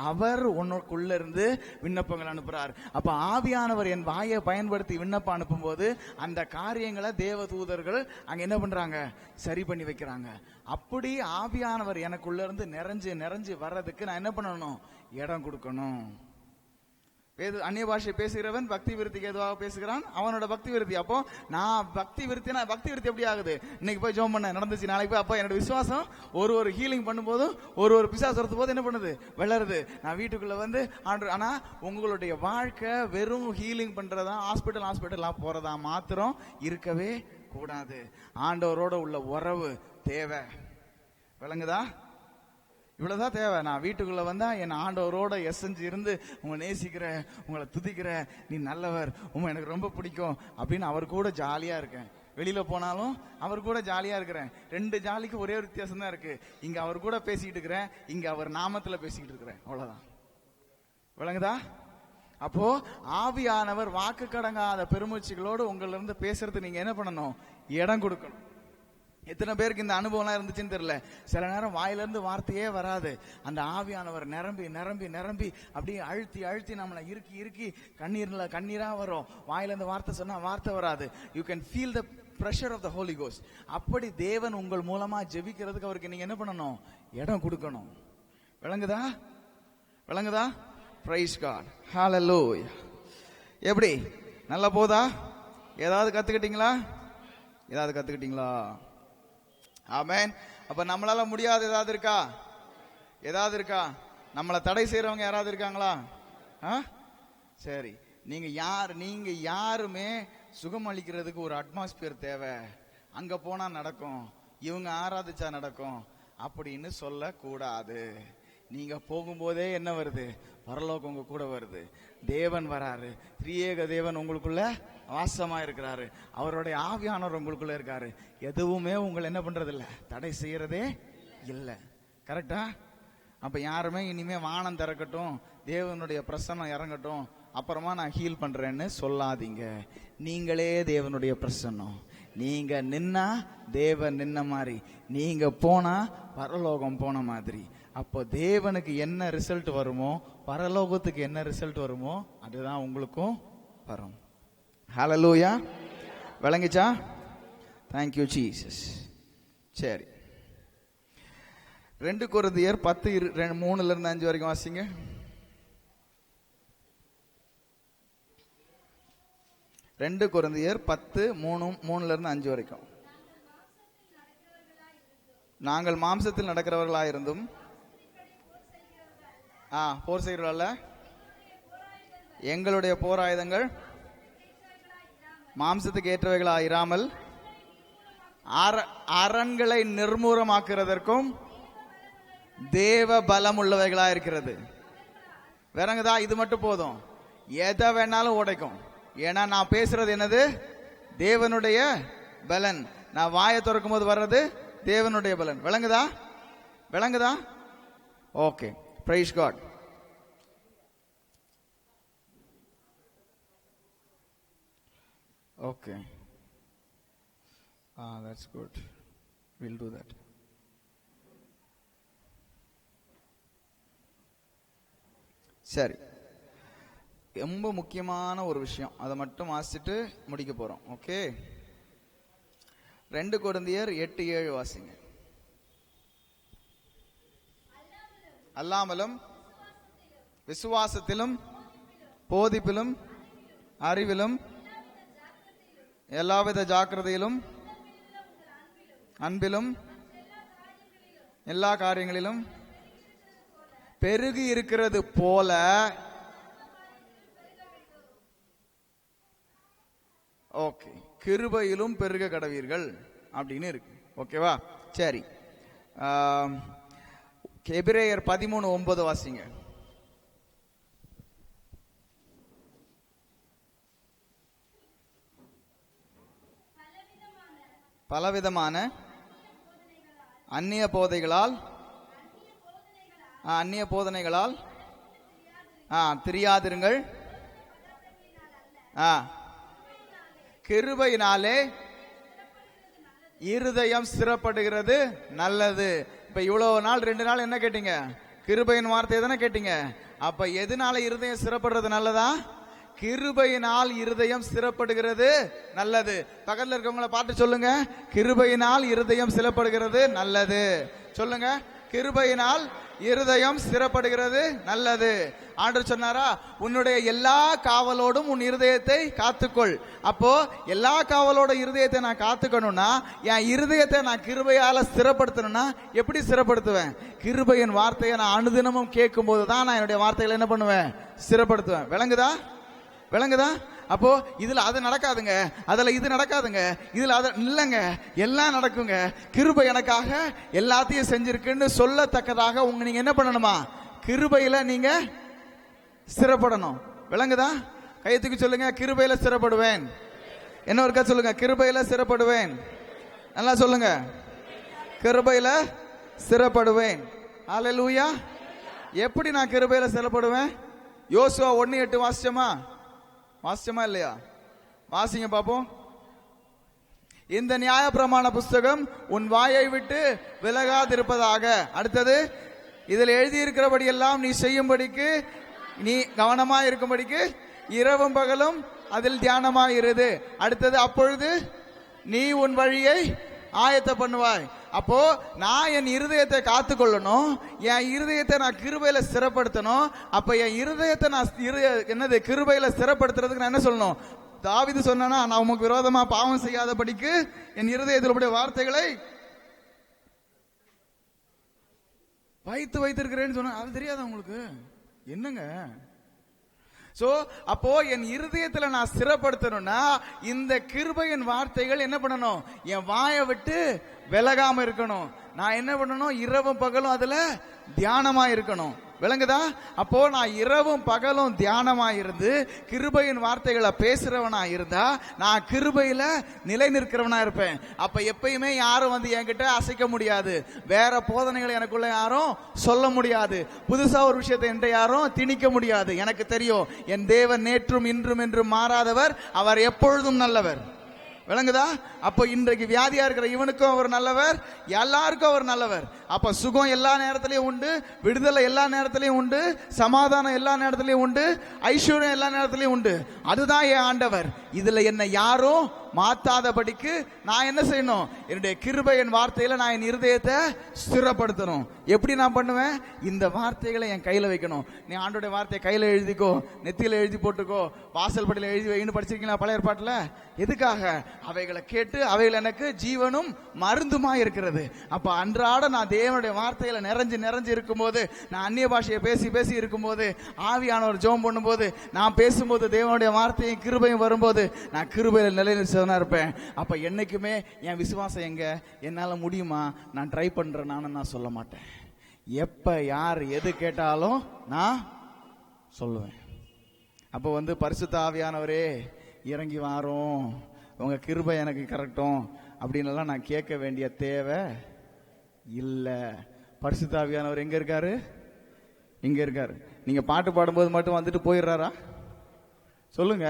அவர் உனக்குள்ள இருந்து விண்ணப்பங்கள் அனுப்புறார். அப்ப ஆவியானவர் என் வாயை பயன்படுத்தி விண்ணப்பம் அனுப்பும் போது அந்த காரியங்களை தேவ தூதர்கள் அங்க என்ன பண்றாங்க? சரி பண்ணி வைக்கிறாங்க. அப்படி ஆவியானவர் எனக்குள்ள இருந்து நிறைஞ்சு வர்றதுக்கு நான் என்ன பண்ணணும்? இடம் கொடுக்கணும். அந்நிய பாஷை பேசுகிறவன் பக்தி விருத்திக்கு எதுவாக பேசுகிறான், அவனோட பக்தி விருத்தி. அப்போ நான் பக்தி விருத்தி எப்படி ஆகுது? இன்னைக்கு போய் ஜெபம் பண்ண நடந்துச்சு, நாளைக்கு போய் அப்ப என்னோட விசுவாசம் ஒரு ஹீலிங் பண்ணும்போதும் ஒரு பிசாசு வரது போது என்ன பண்ணுது? வளருது. நான் வீட்டுக்குள்ள வந்து ஆனா உங்களுடைய வாழ்க்கை வெறும் ஹீலிங் பண்றதா, ஹாஸ்பிட்டல் போறதா மாத்திரம் இருக்கவே கூடாது. ஆண்டவரோட உள்ள உறவு தேவை. விளங்குதா? இவ்வளவுதான் தேவை. நான் வீட்டுக்குள்ள வந்தா என் ஆண்டவரோட எசஞ்சு இருந்து உங்களை நேசிக்கிறேன், உங்களை துதிக்கிறேன், நீ நல்லவர், எனக்கு ரொம்ப பிடிக்கும் அப்படின்னு அவர் கூட ஜாலியா இருக்கேன். வெளியில போனாலும் அவர் கூட ஜாலியா இருக்கிறேன். 2 ஜாலிக்கு ஒரே ஒரு வித்தியாசம் தான் இருக்கு. இங்க அவர் கூட பேசிக்கிட்டு இருக்கிறேன், இங்க அவர் நாமத்துல பேசிக்கிட்டு இருக்கிறேன். அவ்வளவுதான். விளங்குதா? அப்போ ஆவியானவர் வாக்கு கடங்காத பெருமூச்சுகளோடு உங்கள இருந்து பேசுறது நீங்க என்ன பண்ணணும்? இடம் கொடுக்கணும். எத்தனை பேருக்கு இந்த அனுபவம்லாம் இருந்துச்சுன்னு தெரியல. சில நேரம் வாயிலிருந்து வார்த்தையே வராது. அந்த ஆவியானவர் நிரம்பி அப்படியே அழுத்தி நம்மளை இறுக்கி கண்ணீரா வரும். வாயிலிருந்து வார்த்தை சொன்னா வார்த்தை வராது. You can feel the pressure of the holy ghost. அப்படி தேவன் உங்கள் மூலமா ஜெபிக்கிறதுக்கு அவருக்கு நீங்க என்ன பண்ணணும்? இடம் கொடுக்கணும். விளங்குதா? Praise God. ஹல்லேலூயா. எப்படி நல்லா போதா? ஏதாவது கத்துக்கிட்டீங்களா? ஆமென். அப்ப நம்மளால முடியாது ஏதாவது இருக்கா? நம்மளை தடை செய்யறவங்க யாராவது இருக்காங்களா? சரி, நீங்க யாருமே சுகம் அளிக்கிறதுக்கு ஒரு அட்மாஸ்பியர் தேவை, அங்க போனா நடக்கும், இவங்க ஆராதிச்சா நடக்கும் அப்படின்னு சொல்லக்கூடாது. நீங்க போகும்போதே என்ன வருது? பரலோகம் உங்க கூட வருது, தேவன் வராரு, திரியேக தேவன் உங்களுக்குள்ள வாசமா இருக்கிறாரு, அவருடைய ஆவியானவர் உங்களுக்குள்ள இருக்காரு. எதுவுமே உங்களை என்ன பண்றது இல்ல, தடை செய்யறதே இல்லை. கரெக்டா? அப்ப யாருமே இனிமே வானம் திறக்கட்டும், தேவனுடைய பிரசன்னம் இறங்கட்டும், அப்புறமா நான் ஹீல் பண்றேன்னு சொல்லாதீங்க. நீங்களே தேவனுடைய பிரசன்னம். நீங்க நின்னா தேவன் நின்ன மாதிரி, நீங்க போனா பரலோகம் போன மாதிரி. அப்போ தேவனுக்கு என்ன ரிசல்ட் வருமோ, பரலோகத்துக்கு என்ன ரிசல்ட் வருமோ அதுதான் உங்களுக்கும் வரும். ஹல்லேலூயா. விளங்கிச்சா? Thank you Jesus. சரி, 2 கொரிந்தியர் 10:3-5 வரைக்கும் வாசிங்க. 2 கொரிந்தியர் 10:3-5 வரைக்கும். நாங்கள் மாம்சத்தில் நடக்கிறவர்களாயிருந்தும் போர் செய்கிறவர்கள, எங்களுடைய போர் ஆயுதங்கள் மாம்சத்துக்கு ஏற்றவைகளாயிராமல் அரண்களை நிர்மூலமாக்குறதற்கும் தேவ பலம் உள்ளவைகளா இருக்கிறது. வேறங்கதா? இது மட்டும் போதும், எதை வேணாலும் உடைக்கும். ஏன்னா நான் பேசுறது என்னது? தேவனுடைய பலன். நான் வாயை திறக்கும் போது வர்றது தேவனுடைய பலன். விளங்குதா? விளங்குதா? Okay, praise God. Okay, that's good, we'll do that. சரி, ரொம்ப முக்கியமான ஒரு விஷயம், அதை மட்டும் வாசிச்சுட்டு முடிக்க போறோம். ஓகே, 2 கொரிந்தியர் 8-7 வாசிங்க. அல்லாமலும் விசுவாசத்திலும் போதிப்பிலும் அறிவிலும் எல்லாவித ஜாக்கிரதையிலும் அன்பிலும் எல்லா காரியங்களிலும் பெருகி இருக்கிறது போல ஓகே கிருபையிலும் பெருக கடவீர்கள் அப்படின்னு இருக்கு. ஓகேவா? சரி, எபிரேயர் 13:9 வாசிங்க. பலவிதமான அந்நிய போதனைகளால் தெரியாதிருங்கள், கிருபையினாலே இருதயம் ஸ்திரப்படுகிறது நல்லது. இப்ப இவ்வளவு நாள் 2 நாள் என்ன கேட்டீங்க? கிருபையின் வார்த்தையை தானே கேட்டீங்க. அப்ப எதனால இருதயம் ஸ்திரப்படுறது நல்லதா? கிருபையினால் இருதயம் ஸ்திரப்படுகிறது நல்லது. பக்கத்துல இருக்கவங்களை பார்த்து சொல்லுங்க, கிருபையினால் இருதயம் ஸ்திரப்படுகிறது நல்லது. சொல்லுங்க, கிருபையினால் இருதயம் ஸ்திரப்படுகிறது நல்லது. ஆண்டவர் சொன்னாரா, உன்னுடைய எல்லா காவலோடும் உன் இருதயத்தை காத்துக்கொள். அப்போ எல்லா காவலோட இருதயத்தை நான் காத்துக்கணும்னா, என் இருதயத்தை நான் கிருபையால ஸ்திரப்படுத்தணும்னா எப்படி ஸ்திரப்படுத்துவேன்? கிருபையின் வார்த்தையை நான் அனுதினமும் கேட்கும் போது தான் நான் என்னுடைய வார்த்தைகளை என்ன பண்ணுவேன்? ஸ்திரப்படுத்துவேன். விளங்குதா? விளங்குதா? அப்போ இதுல அது நடக்காதுங்க, அதுல இது நடக்காதுங்க, இதுல அது இல்லைங்க, எல்லாம் நடக்குங்க. கிருபை எனக்காக எல்லாத்தையும் செஞ்சிருக்குன்னு சொல்லத்தக்கதாக நீங்க என்ன பண்ணணுமா? கிருபையில நீங்க ஸ்திரப்படணும். விளங்குதா? கையத்துக்கு சொல்லுங்க, கிருபையில ஸ்திரப்படுவேன். என்ன ஒருக்கா சொல்லுங்க, கிருபையில ஸ்திரப்படுவேன். நல்லா சொல்லுங்க, கிருபையில ஸ்திரப்படுவேன். ஹல்லேலூயா. எப்படி நான் கிருபையில ஸ்திரப்படுவேன்? யோசுவா 1:8 வாசிச்சோமா இல்லையா? வாசிங்க பாப்போம். இந்த நியாயப்பிரமாண புஸ்தகம் உன் வாயை விட்டு விலகாதிருப்பதாக. அடுத்தது, இதில் எழுதியிருக்கிறபடி எல்லாம் நீ செய்யும்படிக்கு, நீ கவனமா இருக்கும்படிக்கு இரவும் பகலும் அதில் தியானமாயிருது. அடுத்தது, அப்பொழுது நீ உன் வழியை ஆயத்த பண்ணுவாய். அப்போ நான் என் இருதயத்தை காத்துக்கொள்ளணும், என் இருதயத்தை நான் கிருபையில ஸ்திரப்படுத்தணும். அப்ப என் இருதயத்தை நான் என்னது கிருபையில ஸ்திரப்படுத்துறதுக்கு நான் என்ன சொல்லணும்? தாவீது சொன்னா, நான் உமக்கு விரோதமா பாவம் செய்யாதபடிக்கு என் இருதயத்தில் உடைய வார்த்தைகளை வைத்திருக்கிறேன்னு சொன்ன. அது தெரியாத உங்களுக்கு? என்னங்க சோ அப்போ என் இருதயத்துல நான் ஸ்திரப்படுத்தணும்னா இந்த கிருபையின் வார்த்தைகள் என்ன பண்ணணும், என் வாயை விட்டு விலகாம இருக்கணும். நான் என்ன பண்ணணும், இரவும் பகலும் அதுல தியானமா இருக்கணும். விளங்குதா? அப்போ நான் இரவும் பகலும் தியானமா இருந்து கிருபையின் வார்த்தைகளை பேசுறவனா இருந்தா நான் கிருபையில நிலை நிற்கிறவனா இருப்பேன். அப்ப எப்பயுமே யாரும் வந்து என்கிட்ட அசைக்க முடியாது, வேற போதனைகளை எனக்குள்ள யாரும் சொல்ல முடியாது, புதுசா ஒரு விஷயத்தை என்கிட்ட யாரும் திணிக்க முடியாது. எனக்கு தெரியும் என் தேவன் நேற்றும் இன்றும் என்றும் மாறாதவர், அவர் எப்பொழுதும் நல்லவர். விளங்குதா? அப்போ இன்றைக்கு வியாதியா இருக்கிற இவனுக்கும் அவர் நல்லவர், எல்லாருக்கும் அவர் நல்லவர். அப்ப சுகம் எல்லா நேரத்திலையும் உண்டு, விடுதலை எல்லா நேரத்திலையும் உண்டு, சமாதானம் எல்லா நேரத்திலையும் உண்டு, ஐஸ்வர்யம் எல்லா நேரத்திலையும் உண்டு. அதுதான் என் ஆண்டவர். இதுல என்ன யாரும் மாத்தாதபடிக்கு நான் என்ன செய்யணும், என்னுடைய கிருபையின் வார்த்தையில நான் என் இருதயத்தை ஸ்திரப்படுத்தணும். எப்படி நான் பண்ணுவேன், இந்த வார்த்தைகளை என் கையில வைக்கணும். நீ ஆண்டோடைய வார்த்தையை கையில எழுதிக்கோ, நெத்தியில எழுதி போட்டுக்கோ, வாசல் படியில எழுதி வைன்னு படிச்சிருக்கீங்களா பழைய ஏற்பாட்டுல? எதுக்காக? அவைகளை கேட்டு அவைகள் எனக்கு ஜீவனும் மருந்துமா இருக்கிறது. அப்ப அன்றாட நான் தேவனுடைய வார்த்தையில நிறைஞ்சு இருக்கும்போது, நான் அந்நிய பாஷையை பேசி இருக்கும்போது, ஆவியானவர் ஜெபம் பண்ணும்போது, நான் பேசும்போது தேவனுடைய வார்த்தையும் கிருபையும் வரும்போது நான் கிருபையில நிலைநிறுத்தவனா இருப்பேன். அப்ப என்னைக்குமே என் விசுவாசம் எங்க, என்னால முடியுமா, நான் ட்ரை பண்றேன் நான் சொல்ல மாட்டேன். எப்ப யார் எது கேட்டாலும் நான் சொல்லுவேன். அப்ப வந்து பரிசுத்த ஆவியானவரே இறங்கி வாரோம், உங்க கிருபை எனக்கு கரெக்டும் அப்படின்னு எல்லாம் நான் கேட்க வேண்டிய தேவை இல்ல. பரிசுத்த ஆவியானவர் எங்க இருக்காரு? இங்க இருக்காரு. நீங்க பாட்டு பாடும்போது மட்டும் வந்துட்டு போயிடுறாரா? சொல்லுங்க.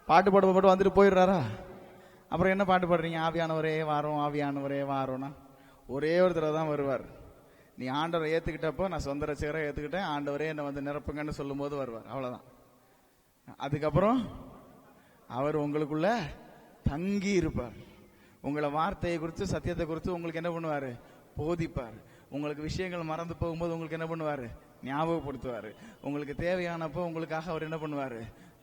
பாட்டு பாடும்போது மட்டும் வந்துட்டு போயிடுறாரா? அப்புறம் என்ன பாட்டு பாடுறீங்க? ஆவியானவரே வாரோம், ஆவியானவரே வாரோம்னா ஒரே ஒரு தடவை தான் வருவார். நீ ஆண்டவரை ஏத்துக்கிட்டப்போ நான் சொந்த ரசிகரை ஏத்துக்கிட்டேன், ஆண்டவரே என்னை வந்து நிரப்புங்கன்னு சொல்லும் போது வருவார். அவ்வளவுதான். அதுக்கப்புறம் அவர் உங்களுக்குள்ள தங்கி இருப்பார். உங்களை வார்த்தையை குறித்து சத்தியத்தை குறித்து உங்களுக்கு என்ன பண்ணுவாரு, போதிப்பார். உங்களுக்கு விஷயங்கள் மறந்து போகும்போது உங்களுக்கு என்ன பண்ணுவாரு, ஞாபகப்படுத்துவாரு. உங்களுக்கு தேவையானப்போ உங்களுக்காக அவர் என்ன பண்ணுவாரு,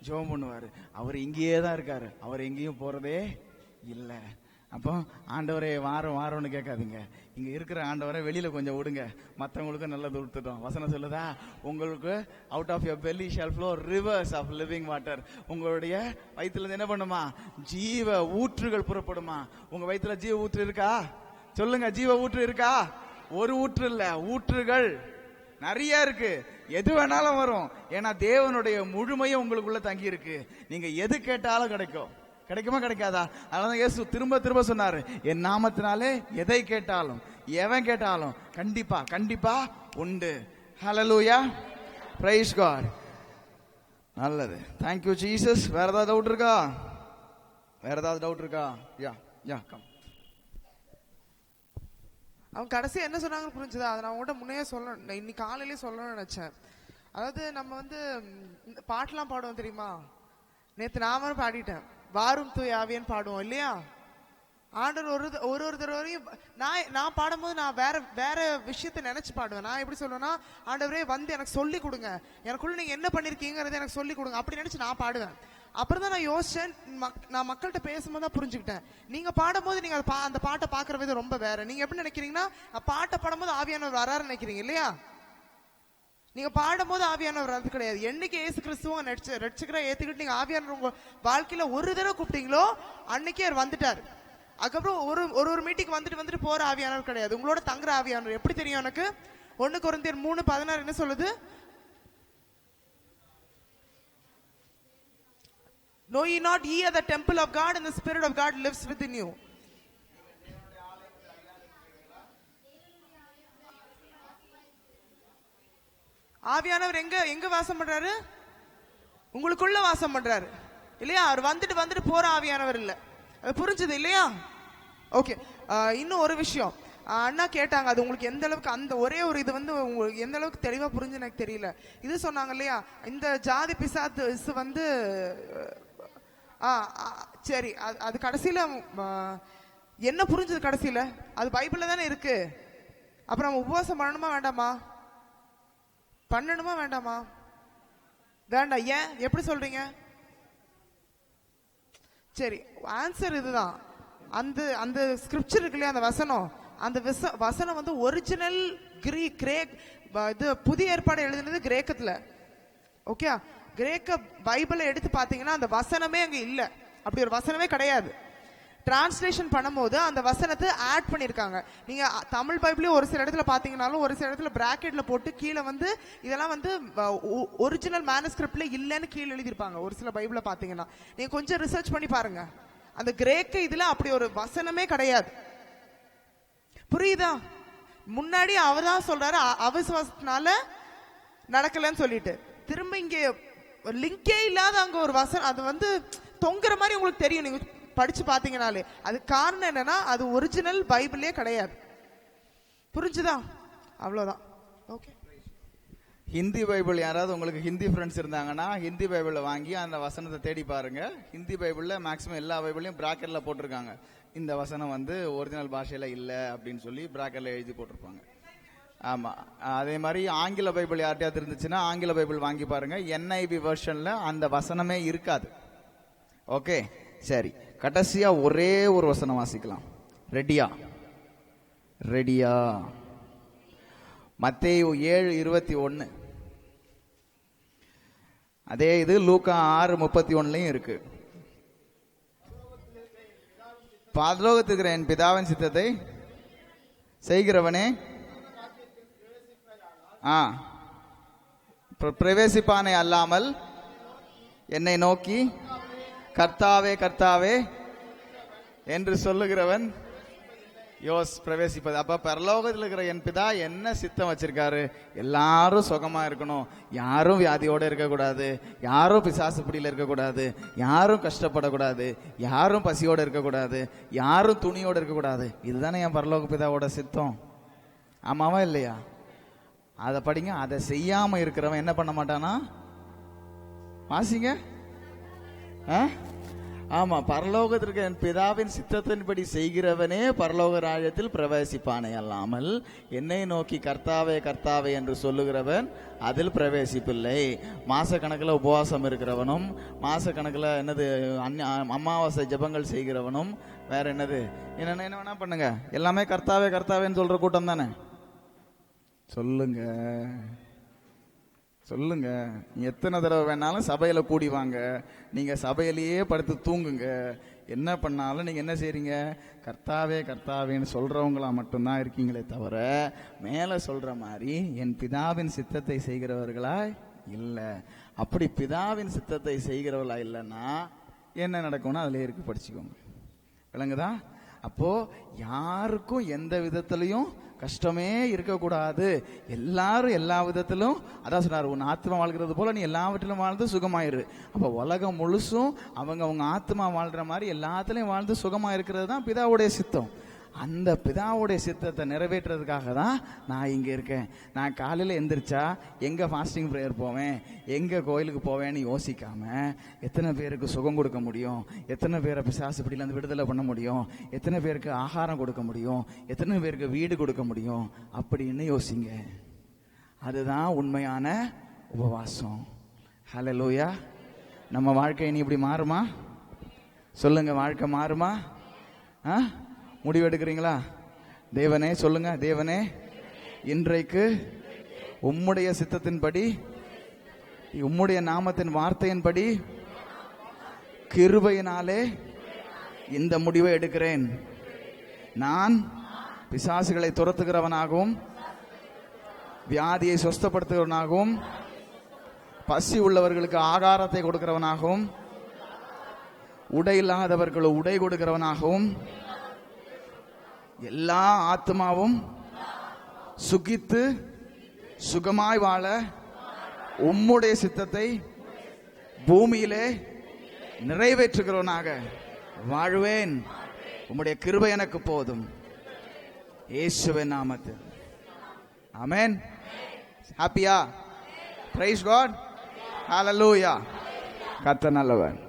ஜெபம் பண்ணுவாரு. அவர் இங்கேயே தான் இருக்காரு, அவர் எங்கேயும் போறதே இல்லை. அப்போ ஆண்டவரே வாரோம்னு கேட்காதீங்க. இங்க இருக்கிற ஆண்டவரை வெளியில கொஞ்சம் விடுங்க, மற்றவங்களுக்கு நல்லது கொடுத்துட்டோம். வசனம் சொல்லுதா, உங்களுக்கு out of your belly shall flow rivers of living water. உங்களுடைய வயிற்றுல இருந்து என்ன பண்ணுமா, ஜீவ ஊற்றுகள் புறப்படுமா. உங்க வயிற்றுல ஜீவ ஊற்று இருக்கா? சொல்லுங்க, ஜீவ ஊற்று இருக்கா? ஒரு ஊற்று இல்ல, ஊற்றுகள் நிறைய இருக்கு. எது வேணாலும் வரும். ஏன்னா தேவனுடைய முழுமையும் உங்களுக்குள்ள தங்கி இருக்கு. நீங்க எது கேட்டாலும் கிடைக்கும். கிடைக்குமா கிடைக்காதா? அதனால இயேசு திரும்ப திரும்ப சொன்னாரு, என் நாமத்தினாலே எதை கேட்டாலும் எவன் கேட்டாலும் கண்டிப்பா கண்டிப்பா உண்டு. ஹல்லேலூயா, பிரைஸ் காட். நல்லது, தேங்க் யூ ஜீசஸ். வேற ஏதாவது டவுட் இருக்கா? வேற ஏதாவது டவுட் இருக்கா? யா கம். அவங்க கடைசி என்ன சொன்னாங்கன்னு புரிஞ்சுதா? அதை நான் உங்கள்கிட்ட முன்னே சொல்லணும், இன்னைக்கு காலையிலேயே சொல்லணும்னு நினைச்சேன். அதாவது நம்ம வந்து பாட்டெல்லாம் பாடுவோம் தெரியுமா? நேற்று நாம பாடிட்டேன், வாரும் தூய் ஆவியன்னு பாடுவோம் இல்லையா? ஆண்டவர் ஒரு தடவையும் நான் பாடும்போது நான் வேற விஷயத்த நினைச்சு பாடுவேன். நான் எப்படி சொல்லுவேன்னா, ஆண்டவரே வந்து எனக்கு சொல்லி கொடுங்க, எனக்குள்ள நீங்க என்ன பண்ணிருக்கீங்கிறத எனக்கு சொல்லி கொடுங்க, அப்படி நினைச்சு நான் பாடுவேன். அப்புறம் தான் நான் யோசிச்சேன், நான் மக்கள்கிட்ட பேசும்போது தான் புரிஞ்சுக்கிட்டேன், நீங்க பாடும்போது நீங்க அந்த பாட்டை பாக்குற விதம் ரொம்ப வேற. நீங்க எப்படி நினைக்கிறீங்கன்னா, பாட்டை பாடும்போது ஆவியானவர் வராரு நினைக்கிறீங்க இல்லையா? நீங்க பாடும் போது ஆவியானவர் அது கிடையாது. என்னைக்கு ஏசு கிறிஸ்துவ ரட்சகரா ஏத்துக்கிட்டு நீங்க ஆவியானவர் உங்க வாழ்க்கையில ஒரு தடவை கூப்பிட்டீங்களோ அன்னைக்கே அவர் வந்துட்டாரு. அதுக்கப்புறம் ஒரு மீட்டிங் வந்துட்டு போற ஆவியானவர் கிடையாது, உங்களோட தங்குற ஆவியானவர். எப்படி தெரியும் எனக்கு? 1 கொரிந்தியர் 3:16 என்ன சொல்லுது? Know ye not ye are the temple of God and the Spirit of God lives within you. ஆவியானவர் எங்க வாசம் பண்றாரு? உங்களுக்குள்ள வாசம் பண்றாரு இல்லையா? அவர் வந்துட்டு போற ஆவியானவர் இல்ல. அது புரிஞ்சது இல்லையா? ஓகே. இன்னும் ஒரு விஷயம் அண்ணா கேட்டாங்க, அது உங்களுக்கு எந்த அளவுக்கு அந்த ஒரே ஒரு இது வந்து உங்களுக்கு எந்த அளவுக்கு தெளிவா புரிஞ்சு எனக்கு தெரியல. இது சொன்னாங்க இல்லையா, இந்த ஜாதி பிசாசு வந்து சரி, அது கடைசியில என்ன புரிஞ்சது? கடைசியில அது பைபிள்ல தானே இருக்கு. அப்புறம் நம்ம உபவாசம் பண்ணணுமா வேண்டாமா? பண்ணணுமா வேண்டாமா? வேண்டாம். ஏன்? எப்படி சொல்றீங்க? சரி, ஆன்சர் இதுதான். அந்த ஸ்கிரிப்சர் இருக்கு இல்லையா, அந்த வசனம், அந்த வசனம் வந்து ஒரிஜினல் கிரேக், இது புதிய ஏற்பாடு எழுதினது கிரேக்கத்துல. ஓகே, கிரேக்க பைபிளை எடுத்து பாத்தீங்கன்னா அந்த வசனமே அங்க இல்ல, அப்படி ஒரு வசனமே கிடையாது. டிரான்ஸ்லேஷன் பண்ணும்போது அந்த வசனத்தை ஆட் பண்ணிருக்காங்க. நீங்க தமிழ் பைபிளையும் ஒரு சில இடத்துல பாத்தீங்கன்னாலும் ஒரு சில இடத்துல பிராக்கெட்ல போட்டு கீழே வந்து இதெல்லாம் வந்து ஒரிஜினல் மேனுஸ்கிரிப்ட்ல இல்லன்னு கீழே எழுதிருப்பாங்க. ஒரு சில பைபிள பாத்தீங்கன்னா நீங்க கொஞ்சம் ரிசர்ச் பண்ணி பாருங்க, அந்த கிரேக்க இதுல அப்படி ஒரு வசனமே கிடையாது. புரியுதா? முன்னாடி அவர்தான் சொல்றாரு அவிசுவாசத்தினால நடக்கலன்னு சொல்லிட்டு, திரும்ப இங்க லிங்கே இல்லாத அங்க ஒரு வசனம் அது வந்து தொங்குற மாதிரி உங்களுக்கு தெரியும் நீங்க படிச்சு பாத்தீங்கனாலே. அது காரணம் என்னன்னா அது ஒரிஜினல் பைபிளே கிடையாது. புரிஞ்சுதா? அவ்வளவுதான். ஓகே. ஹிந்தி பைபிள் யாராவது உங்களுக்கு ஹிந்தி ஃப்ரெண்ட்ஸ் இருந்தாங்கன்னா ஹிந்தி பைபிளை வாங்கி அந்த வசனத்தை தேடி பாருங்க. ஹிந்தி பைபிளில் மேக்ஸிமம் எல்லா பைபிளையும் பிராக்கெட்ல போட்டிருக்காங்க. இந்த வசனம் வந்து ஒரிஜினல் பாஷையில இல்லை அப்படின்னு சொல்லி பிராக்கெட்ல எழுதி போட்டிருப்பாங்க. ஆமா, அதே மாதிரி ஆங்கில பைபிள் யார்கிட்டயாவது இருந்துச்சுன்னா ஆங்கில பைபிள் வாங்கி பாருங்க. NIV வெர்ஷன்ல அந்த வசனமே இருக்காது. ஓகே, சரி. கடைசியா ஒரே ஒரு வசனம் வாசிக்கலாம். ரெடியா? ரெடியா? மத்தேயு 7:21. அதே இது லூக்கா 6:31 இருக்கு. பரலோகத்துக்கு என் பிதாவின் சித்தத்தை செய்கிறவனே பிரவேசிப்பானே அல்லாமல் என்னை நோக்கி கர்த்தாவே கர்த்தாவே என்று சொல்லுகிறவன் பிரவேசிப்பது. அப்ப பரலோகத்தில் இருக்கிற என் பிதா என்ன சித்தம் வச்சிருக்காரு? எல்லாரும் சுகமா இருக்கணும், யாரும் வியாதியோட இருக்கக்கூடாது, யாரும் பிசாசு பிடியில இருக்கக்கூடாது, யாரும் கஷ்டப்படக்கூடாது, யாரும் பசியோட இருக்கக்கூடாது, யாரும் துணியோட இருக்கக்கூடாது. இதுதானே என் பரலோக பிதாவோட சித்தம். ஆமாவா இல்லையா? அதை படிங்க. அதை செய்யாம இருக்கிறவன் என்ன பண்ண மாட்டானா? வாசிங்க. ஆமா, பரலோகத்திற்கு என் பிதாவின் சித்தத்தின்படி செய்கிறவனே பரலோக ராஜ்யத்தில் பிரவேசிப்பானே அல்லாமல் என்னை நோக்கி கர்த்தாவே கர்த்தாவே என்று சொல்லுகிறவன் அதில் பிரவேசிப்பில்லை. மாச கணக்கில் உபவாசம் இருக்கிறவனும் மாச கணக்கில் என்னது அமாவாசை ஜபங்கள் செய்கிறவனும் வேற என்னது என்ன வேணா பண்ணுங்க, எல்லாமே கர்த்தாவே கர்த்தாவேன்னு சொல்ற கூட்டம் தானே. சொல்லுங்க சொல்லுங்க. எத்தனை தடவை வேணாலும் சபையில கூடி வாங்க, நீங்க சபையிலேயே படுத்து தூங்குங்க, என்ன பண்ணாலும் நீங்க என்ன செய்றீங்க? கர்த்தாவே கர்த்தாவேன்னு சொல்றவங்களா மட்டும்தான் இருக்கீங்களே தவிர மேல சொல்ற மாதிரி என் பிதாவின் சித்தத்தை செய்கிறவர்களா இல்ல. அப்படி பிதாவின் சித்தத்தை செய்கிறவர்களா இல்லைன்னா என்ன நடக்கும்னா அதுல இருக்கு, படிச்சுக்கோங்க. விளங்குதா? அப்போ யாருக்கும் எந்த விதத்திலையும் கஷ்டமே இருக்கக்கூடாது. எல்லாரும் எல்லா விதத்திலும், அதான் சொன்னார், உன் ஆத்மா வாழ்கிறது போல நீ எல்லாவற்றிலும் வாழ்ந்து சுகமாயிரு. அப்ப உலகம் முழுசும் அவங்க ஆத்மா வாழ்ற மாதிரி எல்லாத்திலையும் வாழ்ந்து சுகமா இருக்கிறது தான் பிதாவுடைய சித்தம். அந்த பிதாவுடைய சித்தத்தை நிறைவேற்றுறதுக்காக தான் நான் இங்க இருக்கேன். நான் காலையில எந்திரிச்சா எங்க ஃபாஸ்டிங் பிரேயர் போவேன், எங்க கோயிலுக்கு போவேன்னு யோசிக்காம எத்தனை பேருக்கு சுகம் கொடுக்க முடியும், எத்தனை பேரை பிசாசு பிடியில விடுதலை பண்ண முடியும், எத்தனை பேருக்கு ஆகாரம் கொடுக்க முடியும், எத்தனை பேருக்கு வீடு கொடுக்க முடியும் அப்படின்னு யோசிங்க. அதுதான் உண்மையான உபவாசம். ஹல்லேலூயா. நம்ம வாழ்க்கை இனி இப்படி மாறுமா? சொல்லுங்க, வாழ்க்கை மாறுமா? முடிவு எடுக்கிறீங்களா? தேவனே சொல்லுங்க, தேவனே இன்றைக்கு உம்முடைய சித்தத்தின்படி உம்முடைய நாமத்தின் வார்த்தையின்படி கிருபையினாலே இந்த முடிவை எடுக்கிறேன். நான் பிசாசுகளை துரத்துகிறவனாகவும் வியாதியை சுஸ்தப்படுத்துகிறவனாகவும் பசி உள்ளவர்களுக்கு ஆகாரத்தை கொடுக்கிறவனாகவும் உடை இல்லாதவர்களுக்கு உடை கொடுக்கிறவனாகவும் எல்லா ஆத்மாவும் சுகித்து சுகமாய் வாழ உம்முடைய சித்தத்தை பூமியிலே நிறைவேற்றுகிறவனாக வாழ்வேன். உம்முடைய கிருபை எனக்கு போதும். இயேசுவின் நாமத்தில் ஆமென். ஹாப்பியா? Praise God. ஹல்லேலூயா. கர்த்தர் நல்லவர்.